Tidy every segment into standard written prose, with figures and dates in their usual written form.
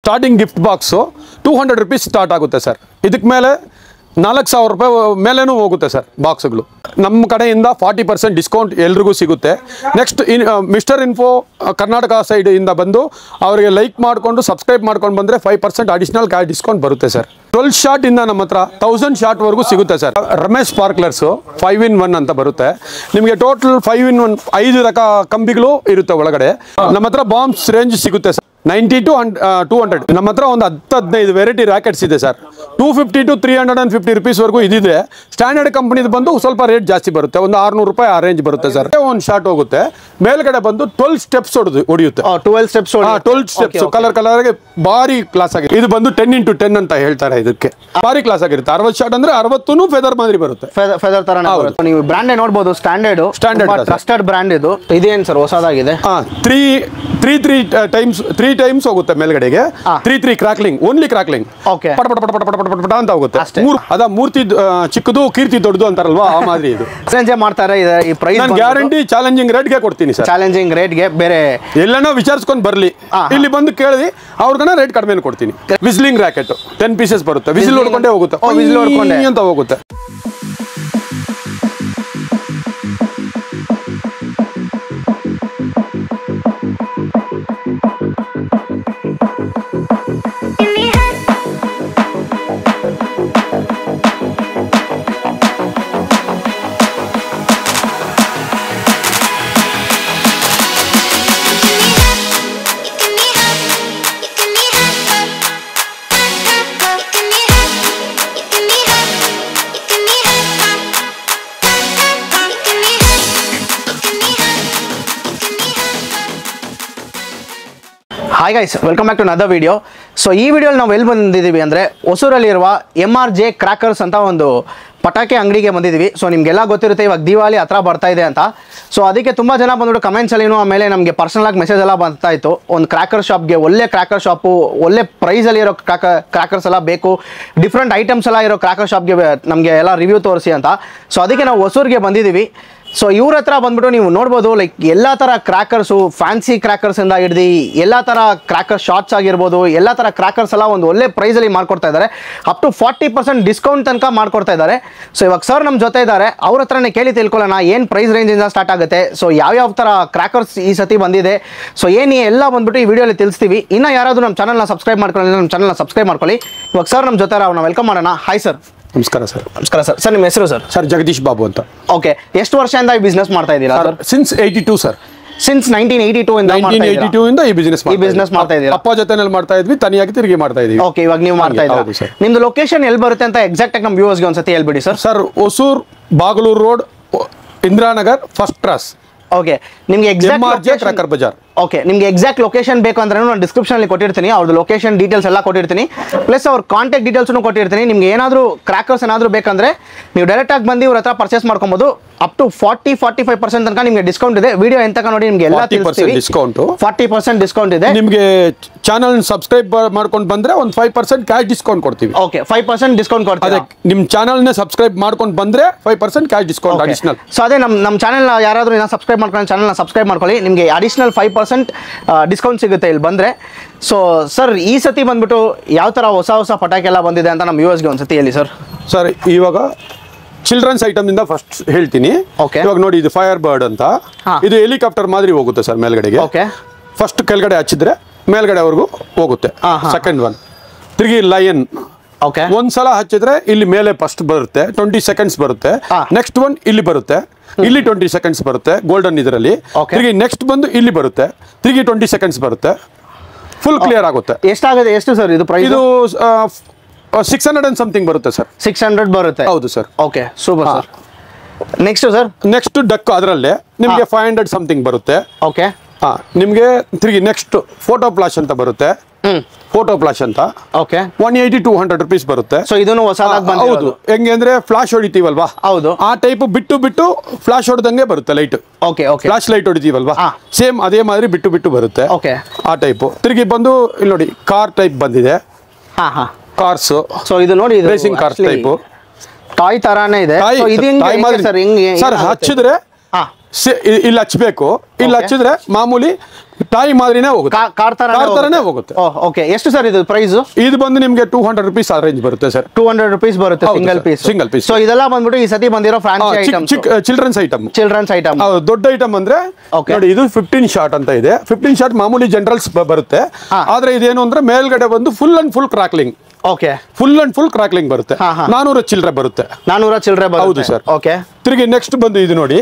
Starting gift box 200 rupees start ಆಗುತ್ತೆ sir. ಇದಕ್ಕೆ ಮೇಲೆ 4,000 ರೂಪಾಯಿ ಮೇಲೇನೂ ಹೋಗುತ್ತೆ ಸರ್ ಬಾಕ್ಸ್ಗಳು. ನಮ್ಮ ಕಡೆಯಿಂದ 40% ಡಿಸ್ಕೌಂಟ್ ಎಲ್ರಿಗೂ ಸಿಗುತ್ತೆ. ನೆಕ್ಸ್ಟ್ ಮಿಸ್ಟರ್ ಇನ್ಫೋ ಕರ್ನಾಟಕ ಸೈಡಿಂದ ಬಂದು ಅವರಿಗೆ ಲೈಕ್ ಮಾಡಿಕೊಂಡು ಸಬ್ಸ್ಕ್ರೈಬ್ ಮಾಡ್ಕೊಂಡು ಬಂದರೆ 5% ಅಡಿಷನಲ್ ಕ್ಯಾಶ್ ಡಿಸ್ಕೌಂಟ್ ಬರುತ್ತೆ ಸರ್. 12 ಶಾರ್ಟಿಂದ ನಮ್ಮ ಹತ್ರ 1000 ಶಾರ್ಟ್ವರೆಗೂ ಸಿಗುತ್ತೆ ಸರ್. ರಮೇಶ್ ಸ್ಪಾರ್ಕ್ಲರ್ಸು 5-in-1 ಅಂತ ಬರುತ್ತೆ. ನಿಮಗೆ ಟೋಟಲ್ 5-in-1 5 ರಕ ಕಂಬಿಗಳು ಇರುತ್ತೆ ಒಳಗಡೆ. ನಮ್ಮ ಹತ್ರ ಬಾಂಬ್ಸ್ ರೇಂಜ್ ಸಿಗುತ್ತೆ ಸರ್ 90 to 200. ನಮ್ಮ ಹತ್ರ ಒಂದು 10-15 ವೆರೈಟಿ ರ್ಯಾಕೆಟ್ಸ್ ಇದೆ ಸರ್. 250 to 350 rupees ಇದಿದೆ. ಸ್ಟ್ಯಾಂಡರ್ಡ್ ಕಂಪನಿದು ಬಂದು ಸ್ವಲ್ಪ ರೇಟ್ ಜಾಸ್ತಿ ಬರುತ್ತೆ, ಒಂದು 600 ರೂಪಾಯಿ ಆ ರೇಂಜ್ ಬರುತ್ತೆ ಸರ್. ಒಂದು ಶಾರ್ಟ್ ಹೋಗುತ್ತೆ, ಮೇಲ್ಗಡೆ ಬಂದು 12 ಸ್ಟೆಪ್ಸ್ ಹೊಡೆಯುತ್ತೆ. 12 ಸ್ಟೆಪ್ಸ್ ಕಲರ್ಗೆ ಭಾರಿ ಕ್ಲಾಸ್ ಆಗಿದೆ. ಇದು ಬಂದು 10x10 ಅಂತ ಹೇಳ್ತಾರೆ. ಇದಕ್ಕೆ ಭಾರಿ ಕ್ಲಾಸ್ ಆಗಿರುತ್ತೆ. 60 ಶಾರ್ಟ್ ಅಂದ್ರೆ 60 ಫೆದರ್ ಮಾದರಿ ಬರುತ್ತೆ. ಫೆದರ್ ತರ ನೀವು ಬ್ರಾಂಡ್ ನೋಡಬಹುದು. ಸ್ಟ್ಯಾಂಡರ್ಡ್ ಟ್ರಸ್ಟೆಡ್ ಬ್ರಾಂಡ್ ಇದು. ಇದೇನು ಸರ್ ಹೊಸದಾಗಿದೆ? 3 ಟೈಮ್ಸ್ ಹೋಗುತ್ತೆ ಮೇಲ್ಗಡೆಗೆ. 3 ಕ್ರಾಕ್ಲಿಂಗ್, ಓನ್ಲಿ ಕ್ರಾಕ್ಲಿಂಗ್. ಪಟ ಅಂತ ಹೋಗುತ್ತೆ. ಅದ ಮೂರ್ತಿ ಚಿಕ್ಕದು ಕೀರ್ತಿ ದೊಡ್ಡದು ಅಂತಾರಲ್ವಾ, ಆ ಮಾದರಿ ಇದು. ಮಾಡ್ತಾರೆ. ಈ ಪ್ರೈಸ್ ನಾನು ಗ್ಯಾರಂಟಿ ಚಾಲೆಂಜಿಂಗ್ ರೇಟ್ಗೆ ಕೊಡ್ತೀನಿ ಸರ್. ಚಾಲೆಂಜಿಂಗ್ ರೇಟ್ಗೆ ಬೇರೆ ಎಲ್ಲನೋ ವಿಚಾರಿಸ್ಕೊಂಡು ಬರ್ಲಿ, ಇಲ್ಲಿ ಬಂದು ಕೇಳಿ ಅವ್ರಿಗನ ರೇಟ್ ಕಡಿಮೆ ಕೊಡ್ತೀನಿ. ವಿಸ್ಲಿಂಗ್ ರ್ಯಾಕೆಟ್ 10 ಪೀಸಸ್ ಬರುತ್ತೆ. ವಿಸಿಲ್ ಹೊಡ್ಕೊಂಡೇ ಹೋಗುತ್ತೆ. ವಿಸಿಲ್ ಹೊಡ್ಕೊಂಡೆ ಅಂತ ಹೋಗುತ್ತೆ. Hi guys, welcome back to another video. So ಈ ವಿಡಿಯೋಲಿ ನಾವು ಎಲ್ಲಿ ಬಂದಿದ್ದೀವಿ ಅಂದರೆ ಹೊಸೂರಲ್ಲಿರುವ MRJ ಕ್ರ್ಯಾಕರ್ಸ್ ಅಂತ ಒಂದು ಪಟಾಕಿ ಅಂಗಡಿಗೆ ಬಂದಿದ್ದೀವಿ. ಸೊ ನಿಮಗೆಲ್ಲ ಗೊತ್ತಿರುತ್ತೆ, ಇವಾಗ ದಿವಾಲಿ ಹತ್ರ ಬರ್ತಾ ಇದೆ ಅಂತ. ಸೊ ಅದಕ್ಕೆ ತುಂಬ ಜನ ಬಂದ್ಬಿಟ್ಟು ಕಮೆಂಟ್ಸಲ್ಲಿನೂ ಆಮೇಲೆ ನಮಗೆ ಪರ್ಸನಲಾಗಿ ಮೆಸೇಜ್ ಎಲ್ಲ ಬರ್ತಾ ಇತ್ತು. ಒಂದು ಕ್ರ್ಯಾಕರ್ ಶಾಪ್ಗೆ, ಒಳ್ಳೆ ಕ್ರ್ಯಾಕರ್ ಶಾಪು, ಒಳ್ಳೆ ಪ್ರೈಸಲ್ಲಿ ಇರೋ ಕ್ರ್ಯಾಕರ್ಸ್ ಎಲ್ಲ ಬೇಕು, ಡಿಫ್ರೆಂಟ್ ಐಟಮ್ಸ್ ಎಲ್ಲ ಇರೋ ಕ್ರ್ಯಾಕರ್ ಶಾಪ್ಗೆ ನಮಗೆ ಎಲ್ಲ ರಿವ್ಯೂ ತೋರಿಸಿ ಅಂತ. ಸೊ ಅದಕ್ಕೆ ನಾವು ಹೊಸೂರಿಗೆ ಬಂದಿದ್ದೀವಿ. ಸೊ ಇವ್ರ ಹತ್ರ ಬಂದ್ಬಿಟ್ಟು ನೀವು ನೋಡ್ಬೋದು, ಲೈಕ್ ಎಲ್ಲ ಥರ ಕ್ರ್ಯಾಕರ್ಸು, ಫ್ಯಾನ್ಸಿ ಕ್ರ್ಯಾಕರ್ಸಿಂದ ಹಿಡ್ದು ಎಲ್ಲ ಥರ ಕ್ರ್ಯಾಕರ್ ಶಾರ್ಟ್ಸ್ ಆಗಿರ್ಬೋದು, ಎಲ್ಲ ಥರ ಕ್ರ್ಯಾಕರ್ಸ್ ಎಲ್ಲ ಒಂದು ಒಳ್ಳೆ ಪ್ರೈಸಲ್ಲಿ ಮಾಡ್ಕೊಡ್ತಾ ಇದ್ದಾರೆ. ಅಪ್ ಟು 40% ಡಿಸ್ಕೌಂಟ್ ತನಕ ಮಾಡ್ಕೊಡ್ತಾ ಇದ್ದಾರೆ. ಸೊ ಇವಾಗ ಸರ್ ನಮ್ಮ ಜೊತೆ ಇದ್ದಾರೆ, ಅವ್ರ ಹತ್ರನೇ ಕೇಳಿ ತಿಳ್ಕೊಳ್ಳೋಣ ಏನು ಪ್ರೈಸ್ ರೇಂಜಿಂದ ಸ್ಟಾರ್ಟ್ ಆಗುತ್ತೆ, ಸೊ ಯಾವ್ಯಾವ ಥರ ಕ್ರ್ಯಾಕರ್ಸ್ ಈ ಸತಿ ಬಂದಿದೆ, ಸೊ ಏನು ಎಲ್ಲ ಬಂದ್ಬಿಟ್ಟು ಈ ವಿಡಿಯೋಲಿ ತಿಳಿಸ್ತೀವಿ. ಇನ್ನು ಯಾರಾದರೂ ನಮ್ಮ ಚಾನಲ್ನ ಸಬ್ಸ್ಕ್ರೈಬ್ ಮಾಡ್ಕೊಳ್ಳಿ, ನಮ್ಮ ಚಾನಲ್ನ ಸಬ್ಸ್ಕ್ರೈಬ್ ಮಾಡ್ಕೊಳ್ಳಿ. ಇವಾಗ ಸರ್ ನಮ್ಮ ಜೊತೆ ಅವ್ರನ್ನ ವೆಲ್ಕಮ್ ಮಾಡೋಣ. Hi sir. ನಮಸ್ಕಾರ ಸರ್. ನಮಸ್ಕಾರ ಸರ್. ಸರ್ ನಿಮ್ಮ ಹೆಸರು ಸರ್? ಸರ್ ಜಗದೀಶ್ ಬಾಬು ಅಂತ. ಓಕೆ, ಎಷ್ಟು ವರ್ಷದಿಂದ ಈ ಬಿಸ್ನೆಸ್ ಮಾಡ್ತಾ ಇದ್ದೀರಾ ಸರ್? Since 82 sir. ಸಿನ್ಸ್ 1982 ಇಂದ ಈ ಬಿಸ್ನೆಸ್ ಮಾಡ್ತಾ ಇದ್ದೀರಾ? ಅಪ್ಪ ಜೊತೆನಲ್ಲಿ ಮಾಡ್ತಾ ಇದ್ವಿ, ತನಿಯಾಗಿ ತಿರುಗಿ ಮಾಡ್ತಾ ಇದೀವಿ. ಓಕೆ, ಇವಾಗ ನೀವು ಮಾಡ್ತಾ ಇದ್ದೀರಾ. ನಿಮ್ದು ಲೊಕೇಶನ್ ಎಲ್ಲಿ ಬರುತ್ತೆ ಅಂತ ಎಕ್ಸಾಕ್ಟ್ ಆಗಿ ನಮ್ಮ ವ್ಯೂವರ್ಸ್ಗೆ ಒಂದ್ಸತಿ ಹೇಳ್ಬಿಡಿ sir. Sir Hosur Bagalur road, Indiranagar, first cross. Okay, ನಿಮಗೆ ಎಕ್ಸಾಕ್ಟ್ ಕ್ರ್ಯಾಕರ್ ಬಜಾರ್. ಓಕೆ, ನಿಮಗೆ ಎಕ್ಸಾಕ್ಟ್ ಲೊಕೇಶನ್ ಬೇಕು ಅಂದ್ರೆ ನಾನು ಡಿಸ್ಕ್ರಿಪ್ಷನಲ್ಲಿ ಕೊಟ್ಟಿರ್ತೀನಿ. ಅವ್ರದ್ದು ಲೊಕೇಶನ್ ಡೀಟೇಲ್ಸ್ ಎಲ್ಲ ಕೊಟ್ಟಿರ್ತೀನಿ, ಪ್ಲಸ್ ಅವ್ರ ಕಾಂಟ್ಯಾಕ್ಟ್ ಡೀಟೇಲ್ಸ್ನು ಕೊಟ್ಟಿರ್ತೀನಿ. ನಿಮ್ಗೆ ಏನಾದರೂ ಕ್ರ್ಯಾಕರ್ಸ್ ಏನಾದರೂ ಬೇಕಂದ್ರೆ ನೀವು ಡೈರೆಕ್ಟಾಗಿ ಬಂದು ಇವ್ರ ಹತ್ರ ಪರ್ಚೇಸ್ ಮಾಡ್ಕೊಬೋದು. ಅಪ್ ಟು 40-45% ತನಕ ನಿಮಗೆ ಡಿಸ್ಕೌಂಟ್ ಇದೆ. ವಿಡಿಯೋ ಎಂತ ನೋಡಿ ನಿಮಗೆ ಎಲ್ಲ ಡಿಸ್ಕೌಂಟ್ 40% ಡಿಸ್ಕೌಂಟ್ ಇದೆ. ನಿಮಗೆ ಚಾನಲ್ ಸಬ್ಸ್ಕ್ರೈಬ್ ಮಾಡ್ಕೊಂಡು ಬಂದ್ರೆ ಒಂದು 5% ಕ್ಯಾಶ್ ಡಿಸ್ಕೌಂಟ್ ಕೊಡ್ತೀವಿ. ಓಕೆ, 5% ಡಿಸ್ಕೌಂಟ್ ಕೊಡ್ತೀವಿ. ನಿಮ್ಮ ಚಾನಲ್ನ ಸಬ್ಸ್ಕ್ರೈಬ್ ಮಾಡ್ಕೊಂಡು ಬಂದ್ರೆ 5% ಕ್ಯಾಶ್ ಡಿಸ್ಕೌಂಟ್ ಅಡಿಷನಲ್. ಸೊ ಅದೇ ನಮ್ಮ ಚಾನಲ್ನ ಯಾರಾದರೂ ಸಬ್ಸ್ಕ್ರೈಬ್ ಮಾಡ್ಕೊಂಡು ಚಾನಲ್ನ ಸಬ್ಸ್ಕ್ರೈಬ್ ಮಾಡ್ಕೊಳ್ಳಿ, ನಿಮಗೆ ಅಡಿಷನಲ್ 5% ಡಿಸ್ಕೌಂಟ್ ಸಿಗುತ್ತೆ ಇಲ್ಲಿ ಬಂದರೆ. ಸೊ ಸರ್, ಈ ಸತಿ ಬಂದ್ಬಿಟ್ಟು ಯಾವ ಥರ ಹೊಸ ಪಟಾಕಿ ಎಲ್ಲ ಬಂದಿದೆ ಅಂತ ನಮ್ಮ ವ್ಯೂವರ್ಸ್ಗೆ ಒಂದ್ಸತಿ ಹೇಳಿ ಸರ್. ಸರ್, ಇವಾಗ ಚಿಲ್ಡ್ರನ್ಸ್ ಐಟಮ್ ಇಂದ ಫಸ್ಟ್ ಹೇಳ್ತೀನಿ. ಇವಾಗ ನೋಡಿ, ಇದು ಫೈರ್ ಬರ್ಡ್ ಅಂತ, ಇದು ಹೆಲಿಕಾಪ್ಟರ್ ಮಾದರಿ ಹೋಗುತ್ತೆ ಸರ್ ಮೇಲ್ಗಡೆಗೆ. ಫಸ್ಟ್ ಕೆಳಗಡೆ ಹಚ್ಚಿದ್ರೆ ಮೇಲ್ಗಡೆವರೆಗೂ ಹೋಗುತ್ತೆ. ಸೆಕೆಂಡ್ ಒನ್ ತಿರುಗಿ ಲಯನ್. ಒಂದ್ಸಲ ಹಚ್ಚಿದ್ರೆ ಇಲ್ಲಿ ಮೇಲೆ ಫಸ್ಟ್ ಬರುತ್ತೆ, 20 seconds ಬರುತ್ತೆ. ನೆಕ್ಸ್ಟ್ ಒನ್ ಇಲ್ಲಿ ಬರುತ್ತೆ, ಇಲ್ಲಿ 20 seconds ಬರುತ್ತೆ ಗೋಲ್ಡನ್ ಇದರಲ್ಲಿ. ತಿರುಗಿ ನೆಕ್ಸ್ಟ್ ಬಂದು ಇಲ್ಲಿ ಬರುತ್ತೆ, ತಿರುಗಿ 20 seconds ಬರುತ್ತೆ. ಫುಲ್ ಕ್ಲಿಯರ್ ಆಗುತ್ತೆ. ಎಷ್ಟಾಗುತ್ತೆ? ಎಷ್ಟು ಸರ್ ಇದು ಪ್ರೈಸ್? ಇದು 600 and something ಬರುತ್ತೆ ಸರ್. 600 ಬರುತ್ತೆ. ಹೌದು sir. Okay, super sir. Next sir? Next duck, ಅದರಲ್ಲೇ ನಿಮಗೆ 500 something ಬರುತ್ತೆ. ಓಕೆ, ನಿಮಗೆ ತಿರುಗಿ ನೆಕ್ಸ್ಟ್ ಫೋಟೋ ಫ್ಲಾಶ್ ಅಂತ ಬರುತ್ತೆ. ಫೋಟೋ ಫ್ಲಾಶ್ ಅಂತ 180-200 rupees ಬರುತ್ತೆ. ಸೊ ಇದನ್ನು ಹೊಸದಾಗಿ ಬಂದಿದೆ. ಹೌದು, ಹೆಂಗೆ ಅಂದ್ರೆ ಫ್ಲಾಶ್ ಹೊಡಿತೀವಲ್ವಾ, ಹೌದು, ಆ ಟೈಪ್ ಬಿಟ್ಟು ಫ್ಲಾಶ್ ಹೊಡೆದಂಗೆ ಬರುತ್ತೆ ಲೈಟ್. ಓಕೆ, ಫ್ಲಾಶ್ ಲೈಟ್ ಹೊಡಿತೀವಲ್ವಾ, ಸೇಮ್ ಅದೇ ಮಾದರಿ ಬಿಟ್ಟು ಬರುತ್ತೆ. ಓಕೆ, ಆ ಟೈಪ್. ತಿರುಗಿ ಬಂದು ಇಲ್ಲಿ ನೋಡಿ, ಕಾರ್ ಟೈಪ್ ಬಂದಿದೆ. ಕಾರ್ಸ್. ಸೊ ಇದು ನೋಡಿ, ರೇಸಿಂಗ್ ಕಾರ್ಸ್ ಟೈಪ್, ಟಾಯ್ ತರಾನೇ ಇದೆ. ಸರ್ ಹಚ್ಚಿದ್ರೆ ಹಾ ಇಲ್ಲಿ ಹಚ್ಚಬೇಕು. ಇಲ್ಲಿ ಹಚ್ಚಿದ್ರೆ ಮಾಮೂಲಿ ಟಾಯ್ ಮಾದರಿನೇ ಹೋಗುತ್ತೆ, ಕಾರ್ ತರನೇ ಹೋಗುತ್ತೆ. ಓಕೆ, ಎಷ್ಟು ಸರ್ ಇದು ಪ್ರೈಸ್? ಇದು ಬಂದು ನಿಮಗೆ 200 rupees ಆ ರೇಂಜ್ ಬರುತ್ತೆ ಸರ್. 200 rupees ಬರುತ್ತೆ ಸಿಂಗಲ್ ಪೀಸ್. ಸೊ ಇದೆಲ್ಲ ಬಂದ್ಬಿಟ್ಟು ಈ ಸತಿ ಬಂದಿರೋ ಫ್ಯಾನ್ಸಿ ಐಟಮ್, ಚಿಲ್ಡ್ರನ್ಸ್ ಐಟಮ್. ದೊಡ್ಡ ಐಟಮ್ ಅಂದ್ರೆ ನೋಡಿ, ಇದು 15 ಶಾಟ್ ಅಂತ ಇದೆ. 15 ಶಾಟ್ ಮಾಮೂಲಿ ಜನರಲ್ಸ್ ಬರುತ್ತೆ. ಆದ್ರೆ ಇದೇನು ಅಂದ್ರೆ ಮೇಲ್ಗಡೆ ಬಂದು full and full crackling. Okay, full and full crackling ಬರುತ್ತೆ. 400 ಚಿಲ್ಲರೆ ಬರುತ್ತೆ. 400 ಚಿಲ್ಲರೆ ಬರುತ್ತೆ. ಹೌದು ಸರ್. ಓಕೆ, ತಿರುಗಿ ನೆಕ್ಸ್ಟ್ ಬಂದು ಇದು ನೋಡಿ,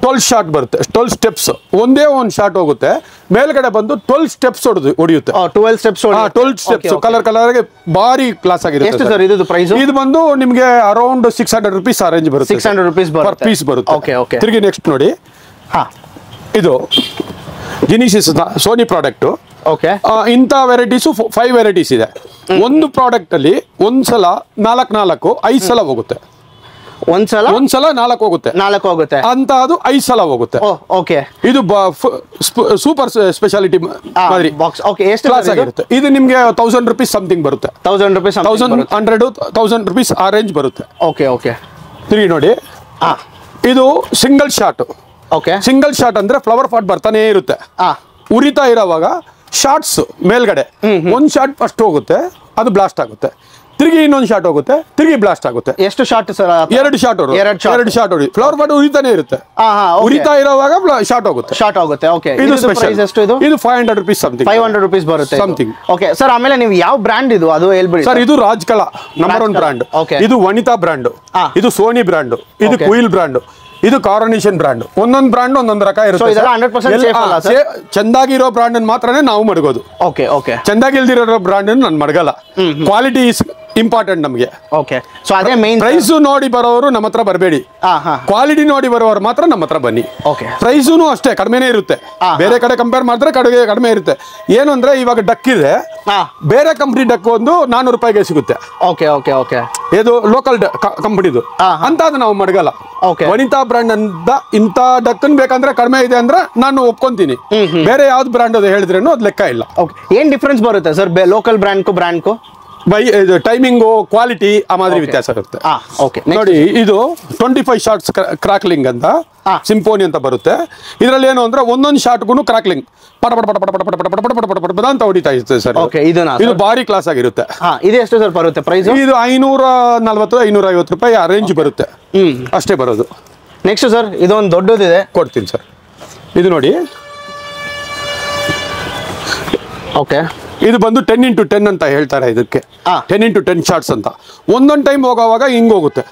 12 ಶಾಟ್ ಬರುತ್ತೆ. 12 ಸ್ಟೆಪ್ಸ್, ಒಂದೇ ಒಂದು ಶಾಟ್ ಹೋಗುತ್ತೆ. ಮೇಲ್ಗಡೆ ಬಂದು 12 ಸ್ಟೆಪ್ಸ್ ಹೊಡೆಯುತ್ತೆ. 12 ಸ್ಟೆಪ್ಸ್ ಕಲರ್ ಭಾರಿ ಕ್ಲಾಸ್ ಆಗಿರುತ್ತೆ. ಎಷ್ಟು ಸರ್ ಇದು ಪ್ರೈಸ್? ಇದು ಬಂದು ನಿಮಗೆ ಅರೌಂಡ್ 600 rupees ಆ ರೇಂಜ್ ಬರುತ್ತೆ. 600 rupees ಪರ್ ಪೀಸ್ ಬರುತ್ತೆ. Okay okay. ತಿರುಗಿ ನೆಕ್ಸ್ಟ್ ನೋಡಿ, ಇದು ಜಿನಿಸಿಸ್ ಸೋನಿ ಪ್ರಾಡಕ್ಟ್. ಓಕೆ, ಇಂಥ ವೆರೈಟೀಸು 5 ವೆರೈಟೀಸ್ ಇದೆ. ಒಂದು ಪ್ರಾಡಕ್ಟ್ ಅಲ್ಲಿ ಒಂದ್ಸಲ 4 5 ಸಲ ಹೋಗುತ್ತೆ. ಒಂದ್ಸಲ 4 ಹೋಗುತ್ತೆ. 4 ಹೋಗುತ್ತೆ ಅಂತ, ಅದು 5 ಸಲ ಹೋಗುತ್ತೆ. ಓಕೆ, ಇದು ಸೂಪರ್ ಸ್ಪೆಷಾಲಿಟಿ ಮಾದರಿ ಬಾಕ್ಸ್. ಓಕೆ, ಎಷ್ಟು ಕ್ಲಾಸ್ ಆಗಿರುತ್ತೆ. ಇದು ನಿಮಗೆ 1000 rupees ಸಮಥಿಂಗ್ ಬರುತ್ತೆ. 1000 rupees, 1100 rupees ಆ ರೇಂಜ್ ಬರುತ್ತೆ. Okay okay. ತಿರುಗಿ ನೋಡಿ, ಇದು single shot. Okay, single shot ಅಂದ್ರೆ ಫ್ಲವರ್ ಪಾಟ್ ಬರ್ತಾನೆ ಇರುತ್ತೆ. ಉರಿತಾ ಇರೋವಾಗ ಶಾರ್ಟ್ಸ್ ಮೇಲ್ಗಡೆ ಒಂದ್ ಶಾಟ್ ಫಸ್ಟ್ ಹೋಗುತ್ತೆ, ಅದು ಬ್ಲಾಸ್ಟ್ ಆಗುತ್ತೆ. ತಿರುಗಿ ಇನ್ನೊಂದು ಶಾಟ್ ಹೋಗುತ್ತೆ, ತಿರುಗಿ ಬ್ಲಾಸ್ಟ್ ಆಗುತ್ತೆ. ಎಷ್ಟು ಶಾಟ್ ಸರ್? 2 ಶಾಟ್. 2 ಶಾಟ್ ಹೊಡಿ. ಫ್ಲವರ್ ಪಾಟ್ ಉರಿತಾನೆ ಇರುತ್ತೆ. ಉರಿತಾ ಇರೋವಾಗ ಶಾಟ್ ಹೋಗುತ್ತೆ. ಓಕೆ, ಇದು ಪ್ರೈಸ್ ಎಷ್ಟು? ಇದು 500 rupees ಸಮಥಿಂಗ್. 500 rupees ಬರುತ್ತೆ ಸಮಥಿಂಗ್. ಓಕೆ ಸರ್, ಆಮೇಲೆ ನೀವು ಯಾವ ಬ್ರ್ಯಾಂಡ್ ಇದು ಅದು ಹೇಳ್ಬಿಡಿ ಸರ್. ಇದು ರಾಜ್ಕಲಾ ನಂಬರ್ 1 ಬ್ರ್ಯಾಂಡ್. ಇದು ವನಿತಾ ಬ್ರ್ಯಾಂಡ್. ಇದು ಸೋನಿ ಬ್ರ್ಯಾಂಡ್. ಇದು ಕುಯಿಲ್ ಬ್ರ್ಯಾಂಡ್. ಇದು ಕಾರೋನೇಷನ್ ಬ್ರ್ಯಾಂಡ್. ಒಂದೊಂದು ಬ್ರ್ಯಾಂಡ್ ಒಂದೊಂದು ರಕ ಇರುತ್ತೆ. ಚಂದಾಗಿರೋ ಬ್ರ್ಯಾಂಡ್ ಮಾತ್ರನೇ ನಾವು ಮಡಗೋದು. Okay okay. ಚಂದಾಗಿ ಇಲ್ದಿರೋ ಬ್ರ್ಯಾಂಡ್ ನಾನು ಮಡಗಲ್ಲ. ಕ್ವಾಲಿಟಿ ಇಸ್ ಇಂಪಾರ್ಟೆಂಟ್ ನಮಗೆ. ಓಕೆ, ಸೊ ಅದೇ ಮೇನ್. ಪ್ರೈಸ್ ನೋಡಿ ಬರೋರು ನಮ್ಮ ಹತ್ರ ಬರಬೇಡಿ. ಕ್ವಾಲಿಟಿ ನೋಡಿ ಬರೋರು ಮಾತ್ರ ನಮ್ಮ ಹತ್ರ ಬನ್ನಿ. ಓಕೆ, ಪ್ರೈಸೂನು ಅಷ್ಟೇ ಕಡಿಮೆನೇ ಇರುತ್ತೆ. ಬೇರೆ ಕಡೆ ಕಂಪೇರ್ ಮಾಡಿದ್ರೆ ಕಡಿಮೆ ಇರುತ್ತೆ. ಏನು ಅಂದ್ರೆ ಇವಾಗ ಡಕ್ ಇದೆ, ಬೇರೆ ಕಂಪ್ನಿ ಡಕ್ ಒಂದು 400 ರೂಪಾಯಿಗೆ ಸಿಗುತ್ತೆ. Okay okay okay. ಇದು ಲೋಕಲ್ ಕಂಪನಿದು ಅಂತ, ಅದು ನಾವು ಮಡಗಲ್ಲ. ವನಿತಾ ಬ್ರ್ಯಾಂಡ್ ಅಂತ ಇಂಥ ಡಕ್ಕನ್ ಬೇಕಂದ್ರೆ ಕಡಿಮೆ ಇದೆ ಅಂದ್ರೆ ನಾನು ಒಪ್ಕೊಂತೀನಿ. ಬೇರೆ ಯಾವ್ದು ಬ್ರ್ಯಾಂಡ್ ಅದು ಹೇಳಿದ್ರೇನು ಅದು ಲೆಕ್ಕ ಇಲ್ಲ. ಏನ್ ಡಿಫ್ರೆನ್ಸ್ ಬರುತ್ತೆ ಸರ್ ಲೋಕಲ್ ಬ್ರ್ಯಾಂಡ್ಗೂ? ಟೈಮಿಂಗು, ಕ್ವಾಲಿಟಿ ಆ ಮಾದರಿ ವ್ಯತ್ಯಾಸ ಇರುತ್ತೆ. ನೋಡಿ, ಇದು 25 ಶಾರ್ಟ್ಸ್ ಕ್ರಾಕ್ಲಿಂಗ್ ಅಂತ ಸಿಂಪೋನಿ ಅಂತ ಬರುತ್ತೆ. ಇದರಲ್ಲಿ ಏನು ಅಂದ್ರೆ ಒಂದೊಂದು ಶಾರ್ಟ್ಗೂ ಕ್ರಾಕ್ಲಿಂಗ್ ಪಟ ಪಟ ಪಟ ಪಟ ಪಟ ಪಟ ಪಟ ಪಟ ಪಟ ಪಟ ಅಂತ ಹೊಡಿತಾ ಇರುತ್ತೆ ಸರ್. ಇದು ಭಾರಿ ಕ್ಲಾಸ್ ಆಗಿರುತ್ತೆ. ಇದು ಎಷ್ಟು ಸರ್ ಬರುತ್ತೆ ಪ್ರೈಸ್? ಇದು 540 550 ರೂಪಾಯಿ ಆ ರೇಂಜ್ ಬರುತ್ತೆ. ಅಷ್ಟೇ ಬರೋದು. ನೆಕ್ಸ್ಟ್ ಸರ್, ಇದೊಂದು ದೊಡ್ಡದಿದೆ, ಕೊಡ್ತೀನಿ ಸರ್. ಇದು ನೋಡಿ, ಓಕೆ. ಇದು ಬಂದು 10x10 ಅಂತ ಹೇಳ್ತಾರೆ. ಇದಕ್ಕೆ 10x10 ಶಾರ್ಟ್ಸ್ ಅಂತ. ಒಂದೊಂದು ಟೈಮ್ ಹೋಗೋವಾಗ ಹಿಂಗ್ ಹೋಗುತ್ತೆ.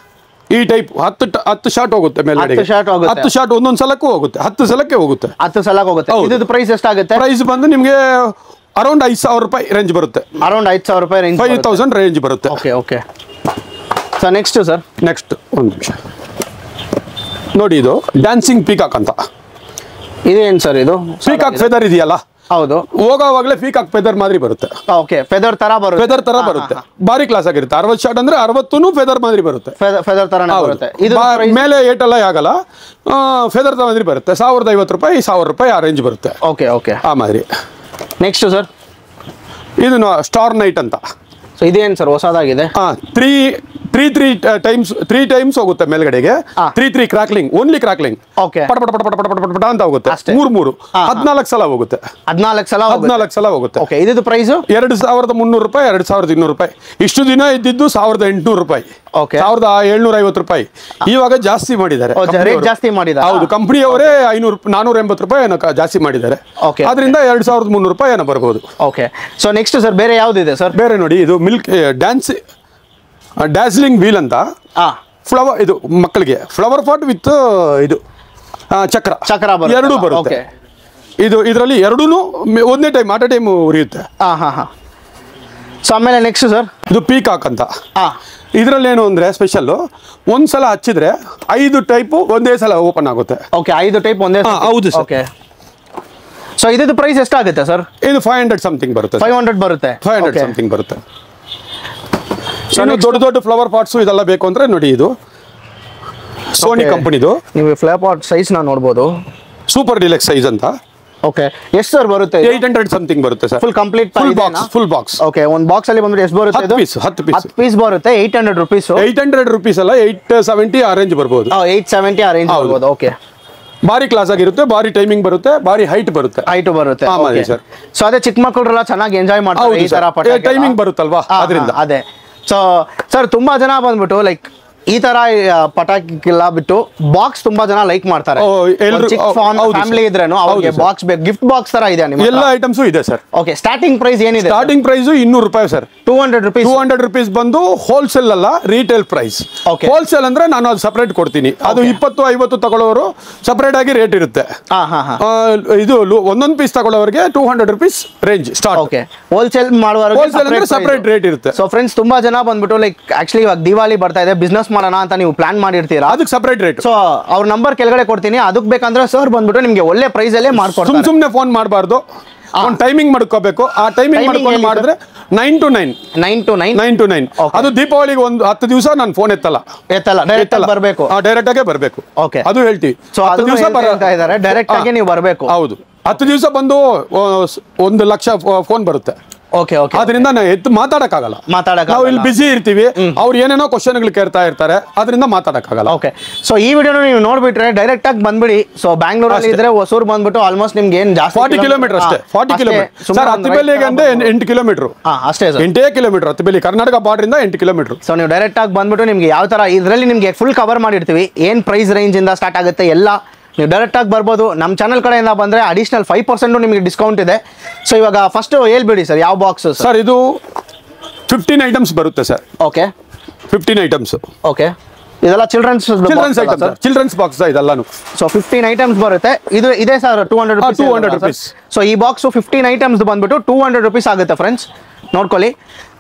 ಈ ಟೈಪ್ 10 ಶಾಟ್ ಹೋಗುತ್ತೆ ಮೇಲ್ಗಡೆ. 10 ಶಾಟ್ ಒಂದೊಂದು ಸಲಕ್ಕೂ ಹೋಗುತ್ತೆ. 10 ಸಲಕ್ಕೆ ಹೋಗುತ್ತೆ. 10 ಸಲಕ್ಕೆ ಹೋಗುತ್ತೆ. ಇದು ಪ್ರೈಸ್ ಎಷ್ಟಾಗುತ್ತೆ? ಪ್ರೈಸ್ ಬಂದು ನಿಮಗೆ ಅರೌಂಡ್ 5000 ರೂಪಾಯಿ ರೇಂಜ್ ಬರುತ್ತೆ. ಅರೌಂಡ್ 5000 ರೂಪಾಯಿ ರೇಂಜ್, 5000 ರೇಂಜ್ ಬರುತ್ತೆ. Okay okay. Sir next sir, next ಒಂದು ನಿಮಿಷ ನೋಡಿ, ಇದು ಡ್ಯಾನ್ಸಿಂಗ್ ಪೀಕಾಕ್ ಅಂತ. ಇದೇನು ಸರ್? ಇದು ಪೀಕಾಕ್ ಫೆದರ್ ಇದೆಯಲ್ಲ, ಹೌದು. ಹೋಗೋವಾಗಲೇ ಪೀಕಾಕ್ ಫೆದರ್ ಮಾದರಿ ಬರುತ್ತೆ. ಓಕೆ, ಫೆದರ್ ತರ ಬರುತ್ತೆ. ಭಾರಿ ಕ್ಲಾಸ್ ಆಗಿರುತ್ತೆ. 60 ಶಾಟ್ ಅಂದ್ರೆ 60 ಫೆದರ್ ಮಾದರಿ ಬರುತ್ತೆ. ಫೆದರ್ ತರ ಬರುತ್ತೆ. ಇದು ಮೇಲೆ ಏಟೆಲ್ಲ ಆಗಲ್ಲ, ಫೆದರ್ ಮಾದರಿ ಬರುತ್ತೆ. 1050 ರೂಪಾಯಿ 1000 ರೂಪಾಯಿ ಆ ರೇಂಜ್ ಬರುತ್ತೆ. ಓಕೆ ಓಕೆ, ಆ ಮಾದರಿ. ನೆಕ್ಸ್ಟ್ ಸರ್, ಇದು ಸ್ಟಾರ್ ನೈಟ್ ಅಂತ. ಸೊ ಇದೇನು ಸರ್ ಹೊಸದಾಗಿದೆ? 3 ಟೈಮ್ಸ್ ಹೋಗುತ್ತೆ ಮೇಲ್ಗಡೆಗೆ. 3 ಕ್ರಾಕ್ಲಿಂಗ್, ಓನ್ಲಿ ಕ್ರಾಕ್ಲಿಂಗ್. ಓಕೆ, ಪಟ ಪಟ ಪಟ ಪಟ ಪಟ ಪಟ ಅಂತ ಹೋಗುತ್ತೆ. 3 14 ಸಲ ಹೋಗುತ್ತೆ. 14 ಸಲ ಹೋಗುತ್ತೆ. ಓಕೆ, ಇದು ಪ್ರೈಸ್ 2300 ರೂಪಾಯಿ 2200 ರೂಪಾಯಿ. ಇಷ್ಟು ದಿನ ಇದ್ದಿದ್ದು 1800 ರೂಪಾಯಿ, 1750 ರೂಪಾಯಿ. ಇವಾಗ ಜಾಸ್ತಿ ಮಾಡಿದ್ದಾರೆ, ಜಾಸ್ತಿ ಮಾಡಿದ್ದಾರೆ. ಹೌದು, ಕಂಪನಿಯವರೇ 480 ರೂಪಾಯಿ ಜಾಸ್ತಿ ಮಾಡಿದ್ದಾರೆ. ಅದರಿಂದ 2300 ರೂಪಾಯಿ ಏನೋ ಬರ್ಬೋದು. ಓಕೆ, ಸೊ ನೆಕ್ಸ್ಟ್ ಸರ್ ಬೇರೆ ಯಾವ್ದಿದೆ ಸರ್? ಬೇರೆ ನೋಡಿ, ಇದು ಮಿಲ್ಕ್ ಡ್ಯಾಸ್ಲಿಂಗ್ ವೀಲ್ ಅಂತ. ಫ್ಲವರ್, ಇದು ಮಕ್ಕಳಿಗೆ ಫ್ಲವರ್ ಪಾಟ್ ವಿತ್ ಇದು ಚಕ್ರ ಎರಡೂ ಬರುತ್ತೆ. ಇದು ಇದರಲ್ಲಿ ಎರಡೂ ಒಂದೇ ಟೈಮ್ ಆಟ ಟೈಮ್ ಉರಿಯುತ್ತೆ. ಸೊ ಆಮೇಲೆ ನೆಕ್ಸ್ಟ್ ಸರ್, ಇದು ಪೀಕಾಕ್ ಅಂತ. ಇದರಲ್ಲಿ ಏನು ಅಂದ್ರೆ ಸ್ಪೆಷಲ್, ಒಂದ್ಸಲ ಹಚ್ಚಿದ್ರೆ 5 ಟೈಪ್ ಒಂದೇ ಸಲ ಓಪನ್ ಆಗುತ್ತೆ. ಓಕೆ, 5 ಟೈಪ್ ಒಂದೇ. ಹೌದು ಸರ್. ಓಕೆ, ಸೊ ಇದ್ದು ಪ್ರೈಸ್ ಎಷ್ಟಾಗುತ್ತೆ ಸರ್? ಇದು 500 ಸಮಥಿಂಗ್ ಬರುತ್ತೆ. 500 ಬರುತ್ತೆ. 500 ಸಮಥಿಂಗ್ ಬರುತ್ತೆ. ದೊಡ್ಡ ಫ್ಲವರ್ ಪಾಟ್ಸ್ ಇದೆಲ್ಲ ಬೇಕು ಅಂದ್ರೆ ನೋಡಿ, ಇದು ಸೋನಿ ಕಂಪನಿದು. ನೀವು ಫ್ಲವರ್ ಪಾಟ್ ಸೈಜ್ ನ ನೋಡಬಹುದು, ಸೂಪರ್ ಡಿಲೆಕ್ಸ್ ಸೈಜ್ ಅಂತ. ಓಕೆ, ಎಷ್ಟು ಸರ್ ಬರುತ್ತೆ? 800 ಸಮಥಿಂಗ್ ಬರುತ್ತೆ sir. Full complete full box. Okay, ಒಂದು ಬಾಕ್ಸ್ ಅಲ್ಲಿ ಬಂದ್ರೆ ಎಷ್ಟು ಬರುತ್ತೆ? 10 ಪೀಸ್ ಬರುತ್ತೆ. 800 ರೂಪೀಸ್. 800 ರೂಪೀಸ್ ಅಲ್ಲ, 870 ಆ ರೇಂಜ್ ಬರ್ಬೋದು. 870 ಆ ರೇಂಜ್ ಬರ್ಬೋದು. ಓಕೆ, ಭಾರಿ ಕ್ಲಾಸ್ ಆಗಿರುತ್ತೆ, ಭಾರಿ ಟೈಮಿಂಗ್ ಬರುತ್ತೆ, ಭಾರಿ ಹೈಟ್ ಬರುತ್ತೆ. ಹೈಟ್ ಬರುತ್ತೆ. ಆಮೇಲೆ ಸರ್ ಸೊ ಅದೇ ಚಿಕ್ಕ ಮಕ್ಕಳೆಲ್ಲ ಚೆನ್ನಾಗಿ ಎಂಜಾಯ್ ಮಾಡ್ತಾರೆ ಈ ತರ ಪಟಾಕಿ. ಟೈಮಿಂಗ್ ಬರುತ್ತಲ್ವಾ ಅದರಿಂದ. ಅದೇ ಸೊ ಸರ್ ತುಂಬಾ ಜನ ಬಂದ್ಬಿಟ್ಟು ಲೈಕ್ ಈ ತರ ಪಟಾಕಿಗೆಲ್ಲ ಬಿಟ್ಟು ಬಾಕ್ಸ್ ತುಂಬಾ ಜನ ಲೈಕ್ ಮಾಡ್ತಾರೆ. ಫ್ಯಾಮಿಲಿ ಇದ್ರೇನು ಅವ್ರಿಗೆ ಬಾಕ್ಸ್ ಬೇಕು, ಗಿಫ್ಟ್ ಬಾಕ್ಸ್ ತರ ಇದೆ ನಿಮ್ಮ ಎಲ್ಲ ಐಟಮ್ಸು ಇದೆ ಸರ್. ಓಕೆ, ಸ್ಟಾರ್ಟಿಂಗ್ ಪ್ರೈಸ್ ಏನಿದೆ? ಸ್ಟಾರ್ಟಿಂಗ್ ಪ್ರೈಸ್ 200 ರೂಪಾಯಿ ಸರ್. 200 rupees. 200 rupees ಬಂದು ಹೋಲ್ಸೇಲ್ ಅಲ್ಲ, ರೀಟೇಲ್ ಪ್ರೈಸ್. ಹೋಲ್ಸೇಲ್ ಅಂದ್ರೆ ನಾನು ಅದು ಸಪರೇಟ್ ಕೊಡ್ತೀನಿ. ಅದು 20-50 ತಗೊಳ್ಳೋರು ಸಪರೇಟ್ ಆಗಿ ರೇಟ್ ಇರುತ್ತೆ. ಇದು ಒಂದೊಂದು ಪೀಸ್ ತಗೊಳ್ಳೋರಿಗೆ 200 rupees range start. Okay, wholesale ಮಾಡುವವರಿಗೆ ಹೋಲ್ಸೇಲ್ ಅಂದ್ರೆ ಸಪರೇಟ್ ರೇಟ್ ಇರುತ್ತೆ. ಸೊ ಫ್ರೆಂಡ್ಸ್ ತುಂಬಾ ಜನ ಬಂದ್ಬಿಟ್ಟು ಲೈಕ್ ಆಕ್ಚುಲಿ ಇವಾಗ ದಿವಾಲಿ ಬರ್ತಾ ಇದೆ, ಬಿಸ್ನೆಸ್ ಮಾಡೋಣ ಅಂತ ನೀವು ಪ್ಲಾನ್ ಮಾಡಿರ್ತೀರಾ, ಅದಕ್ಕೆ ಸಪರೇಟ್ ರೇಟ್. ಸೊ ಅವ್ರ ನಂಬರ್ ಕೆಳಗಡೆ ಕೊಡ್ತೀನಿ, ಅದಕ್ಕೆ ಬೇಕಂದ್ರೆ ಸರ್ ಬಂದ್ಬಿಟ್ಟು ನಿಮಗೆ ಒಳ್ಳೆ ಪ್ರೈಸ್ ಅಲ್ಲೇ ಮಾಡ್ಕೊಡ್ತಾರೆ. ಸುಮ್ಮನೆ ಫೋನ್ ಮಾಡಬಾರ್ದು, ಒಂದು ಟೈಮಿಂಗ್ ಮಾಡ್ಕೋಬೇಕು. ಆ ಟೈಮಿಂಗ್ ಮಾಡ್ಕೊಂಡು ಮಾಡಿದ್ರೆ 9 to 9. ಅದು ದೀಪಾವಳಿಗೆ ಒಂದು 10 ದಿವಸ ನಾನು ಫೋನ್ ಎತ್ತಲ್ಲ, ಬರಬೇಕು, ಡೈರೆಕ್ಟ್ ಆಗೇ ಬರಬೇಕು. ಓಕೆ, ಅದು ಹೇಳ್ತೀವಿ. ಸೊ 10 ದಿವಸ ಇದ್ದಾರೆ, ಡೈರೆಕ್ಟ್ ಆಗಿ ನೀವು ಬರಬೇಕು. ಹೌದು, 10 ದಿವಸ ಬಂದು 1 ಲಕ್ಷ ಫೋನ್ ಬರುತ್ತೆ. ಓಕೆ ಓಕೆ, ಅದರಿಂದ ಎತ್ತು ಮಾತಾಡಕ್ಕಾಗಲ್ಲ. ನಾವು ಇಲ್ಲಿ ಬಿಸಿ ಇರ್ತೀವಿ, ಅವ್ರು ಏನೇನೋ ಕ್ವಶನ್ಗಳು ಕೇಳ್ತಾ ಇರ್ತಾರೆ, ಅದರಿಂದ ಮಾತಾಡಕ್ಕಾಗಲ್ಲ. ಓಕೆ, ಸೊ ಈ ವಿಡಿಯೋನ ನೀವು ನೋಡ್ಬಿಟ್ರೆ ಡೈರೆಕ್ಟ್ ಆಗಿ ಬಂದ್ಬಿಡಿ. ಸೊ ಬ್ಯಾಂಗ್ಳೂರಲ್ಲಿ ಇದ್ರೆ ಹೊಸೂರು ಬಂದ್ಬಿಟ್ಟು ಆಲ್ಮೋಸ್ಟ್ ನಿಮ್ಗೆ ಏನ್ ಜಾಸ್ತಿ 40 ಕಿಲೋಮೀಟರ್ ಅಷ್ಟೇ. 40 ಕಿಲೋಮೀಟರ್ ಸರ್. ಹತ್ತಿಬೆಲ್ಲಿಗೆ ಅಂದ್ರೆ 8 ಕಿಲೋಮೀಟರ್ ಅಷ್ಟೇ ಸರ್. 8 ಕಿಲೋಮೀಟರ್ ಹತ್ತಿಬೆಲ್ಲಿ, ಕರ್ನಾಟಕ ಬಾರ್ಡರ್ ಇಂದ 8 ಕಿಲೋಮೀಟರ್. ಸೊ ನೀವು ಡೈರೆಕ್ಟ್ ಆಗಿ ಬಂದ್ಬಿಟ್ಟು ನಿಮ್ಗೆ ಯಾವ ತರ ಇದರಲ್ಲಿ ನಿಮ್ಗೆ ಫುಲ್ ಕವರ್ ಮಾಡಿರ್ತೀವಿ, ಏನ್ ಪ್ರೈಸ್ ರೇಂಜ್ ಇಂದ ಸ್ಟಾರ್ಟ್ ಆಗುತ್ತೆ ಎಲ್ಲ ನೀವು ಡೈರೆಕ್ಟ್ ಆಗಿ ಬರ್ಬೋದು. ನಮ್ಮ ಚಾನಲ್ ಕಡೆಯಿಂದ ಬಂದರೆ ಅಡಿಷನಲ್ 5% ನಿಮಗೆ ಡಿಸ್ಕೌಂಟ್ ಇದೆ. ಸೊ ಇವಾಗ ಫಸ್ಟ್ ಹೇಳ್ಬಿಡಿ ಸರ್, ಯಾವ ಬಾಕ್ಸ್ ಸರ್? ಇದು 15 ಐಟಮ್ಸ್ ಬರುತ್ತೆ ಸರ್. Okay, 15 items. ಓಕೆ, ಇದೆಲ್ಲ ಚಿಲ್ಡ್ರನ್ಸ್ ಐಟಮ್ಸ್, ಚಿಲ್ಡ್ರನ್ಸ್ ಬಾಕ್ಸ್ ಇದೆಲ್ಲಾನು. ಸೊ 15 ಐಟಮ್ಸ್ ಬರುತ್ತೆ. ಇದು ಇದೆ ಸರ್ 200 rupees. ಸೊ ಈ ಬಾಕ್ಸ್ 15 ಐಟಮ್ಸ್ ಬಂದ್ಬಿಟ್ಟು 200 rupees ಆಗುತ್ತೆ ಫ್ರೆಂಡ್ಸ್, ನೋಡ್ಕೊಳ್ಳಿ.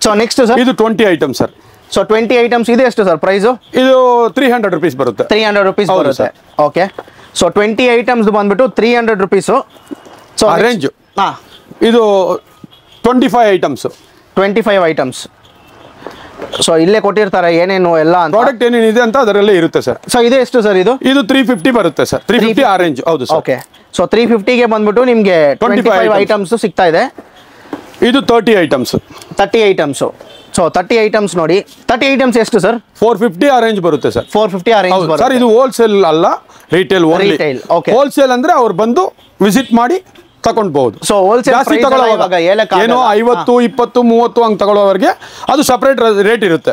ಸೊ ನೆಕ್ಸ್ಟ್ ಸರ್, ಇದು 20 ಐಟಮ್ಸ್ ಸರ್. ಸೊ 20 ಐಟಮ್ಸ್ ಇದೆ ಎಷ್ಟು ಸರ್ ಪ್ರೈಸು? ಇದು 300 rupees ಬರುತ್ತೆ. 300 rupees ಬರುತ್ತೆ. ಓಕೆ, ಸೊ 20 ಐಟಮ್ಸ್ ಬಂದ್ಬಿಟ್ಟು 300 rupees. ಸೊ ರೇಂಜ್ ಇದು 25 ಐಟಮ್ಸ್. 25 ಐಟಮ್ಸ್. ಸೊ ಇಲ್ಲೇ ಕೊಟ್ಟಿರ್ತಾರೆ ಏನೇನು ಎಲ್ಲ ಪ್ರಾಡಕ್ಟ್ ಏನೇನಿದೆ ಅಂತ ಅದರಲ್ಲೇ ಇರುತ್ತೆ ಸರ್. ಸೊ ಇದು ಎಷ್ಟು ಸರ್? ಇದು 350 ಬರುತ್ತೆ ಸರ್. 350 ಆ ರೇಂಜ್. ಹೌದು ಸರ್. ಓಕೆ, ಸೊ 350ಗೆ ಬಂದ್ಬಿಟ್ಟು ನಿಮಗೆ 25 ಐಟಮ್ಸ್ ಸಿಗ್ತಾ ಇದೆ. ಇದು 30 ಐಟಮ್ಸ್. 30 ಐಟಮ್ಸ್. ಸೊ 30 ಐಟಮ್ಸ್ ನೋಡಿ, 30 ಐಟಮ್ಸ್ ಎಷ್ಟು ಸರ್? 450 ಆ ರೇಂಜ್ ಬರುತ್ತೆ ಸರ್. 450 ಆ ರೇಂಜ್ ಬರುತ್ತೆ ಸರ್. ಇದು ಹೋಲ್ಸೇಲ್ ಅಲ್ಲ, ರಿಟೇಲ್ ಓನ್ಲಿ. ಓಕೆ, ಹೋಲ್ಸೇಲ್ ಅಂದ್ರೆ ಅವ್ರು ಬಂದು ವಿಸಿಟ್ ಮಾಡಿ ತಗೊಂಡ್ಬಹುದು. ಸೊ ಹೋಲ್ಸೇಲ್ ಜಾಸ್ತಿ ತಗೊಳ್ಳೋವಾಗ ಏನೋ 50, 20, 30 ಹಂಗೆ ತಗೊಳ್ಳೋವರೆಗೆ ಅದು ಸಪರೇಟ್ ರೇಟ್ ಇರುತ್ತೆ.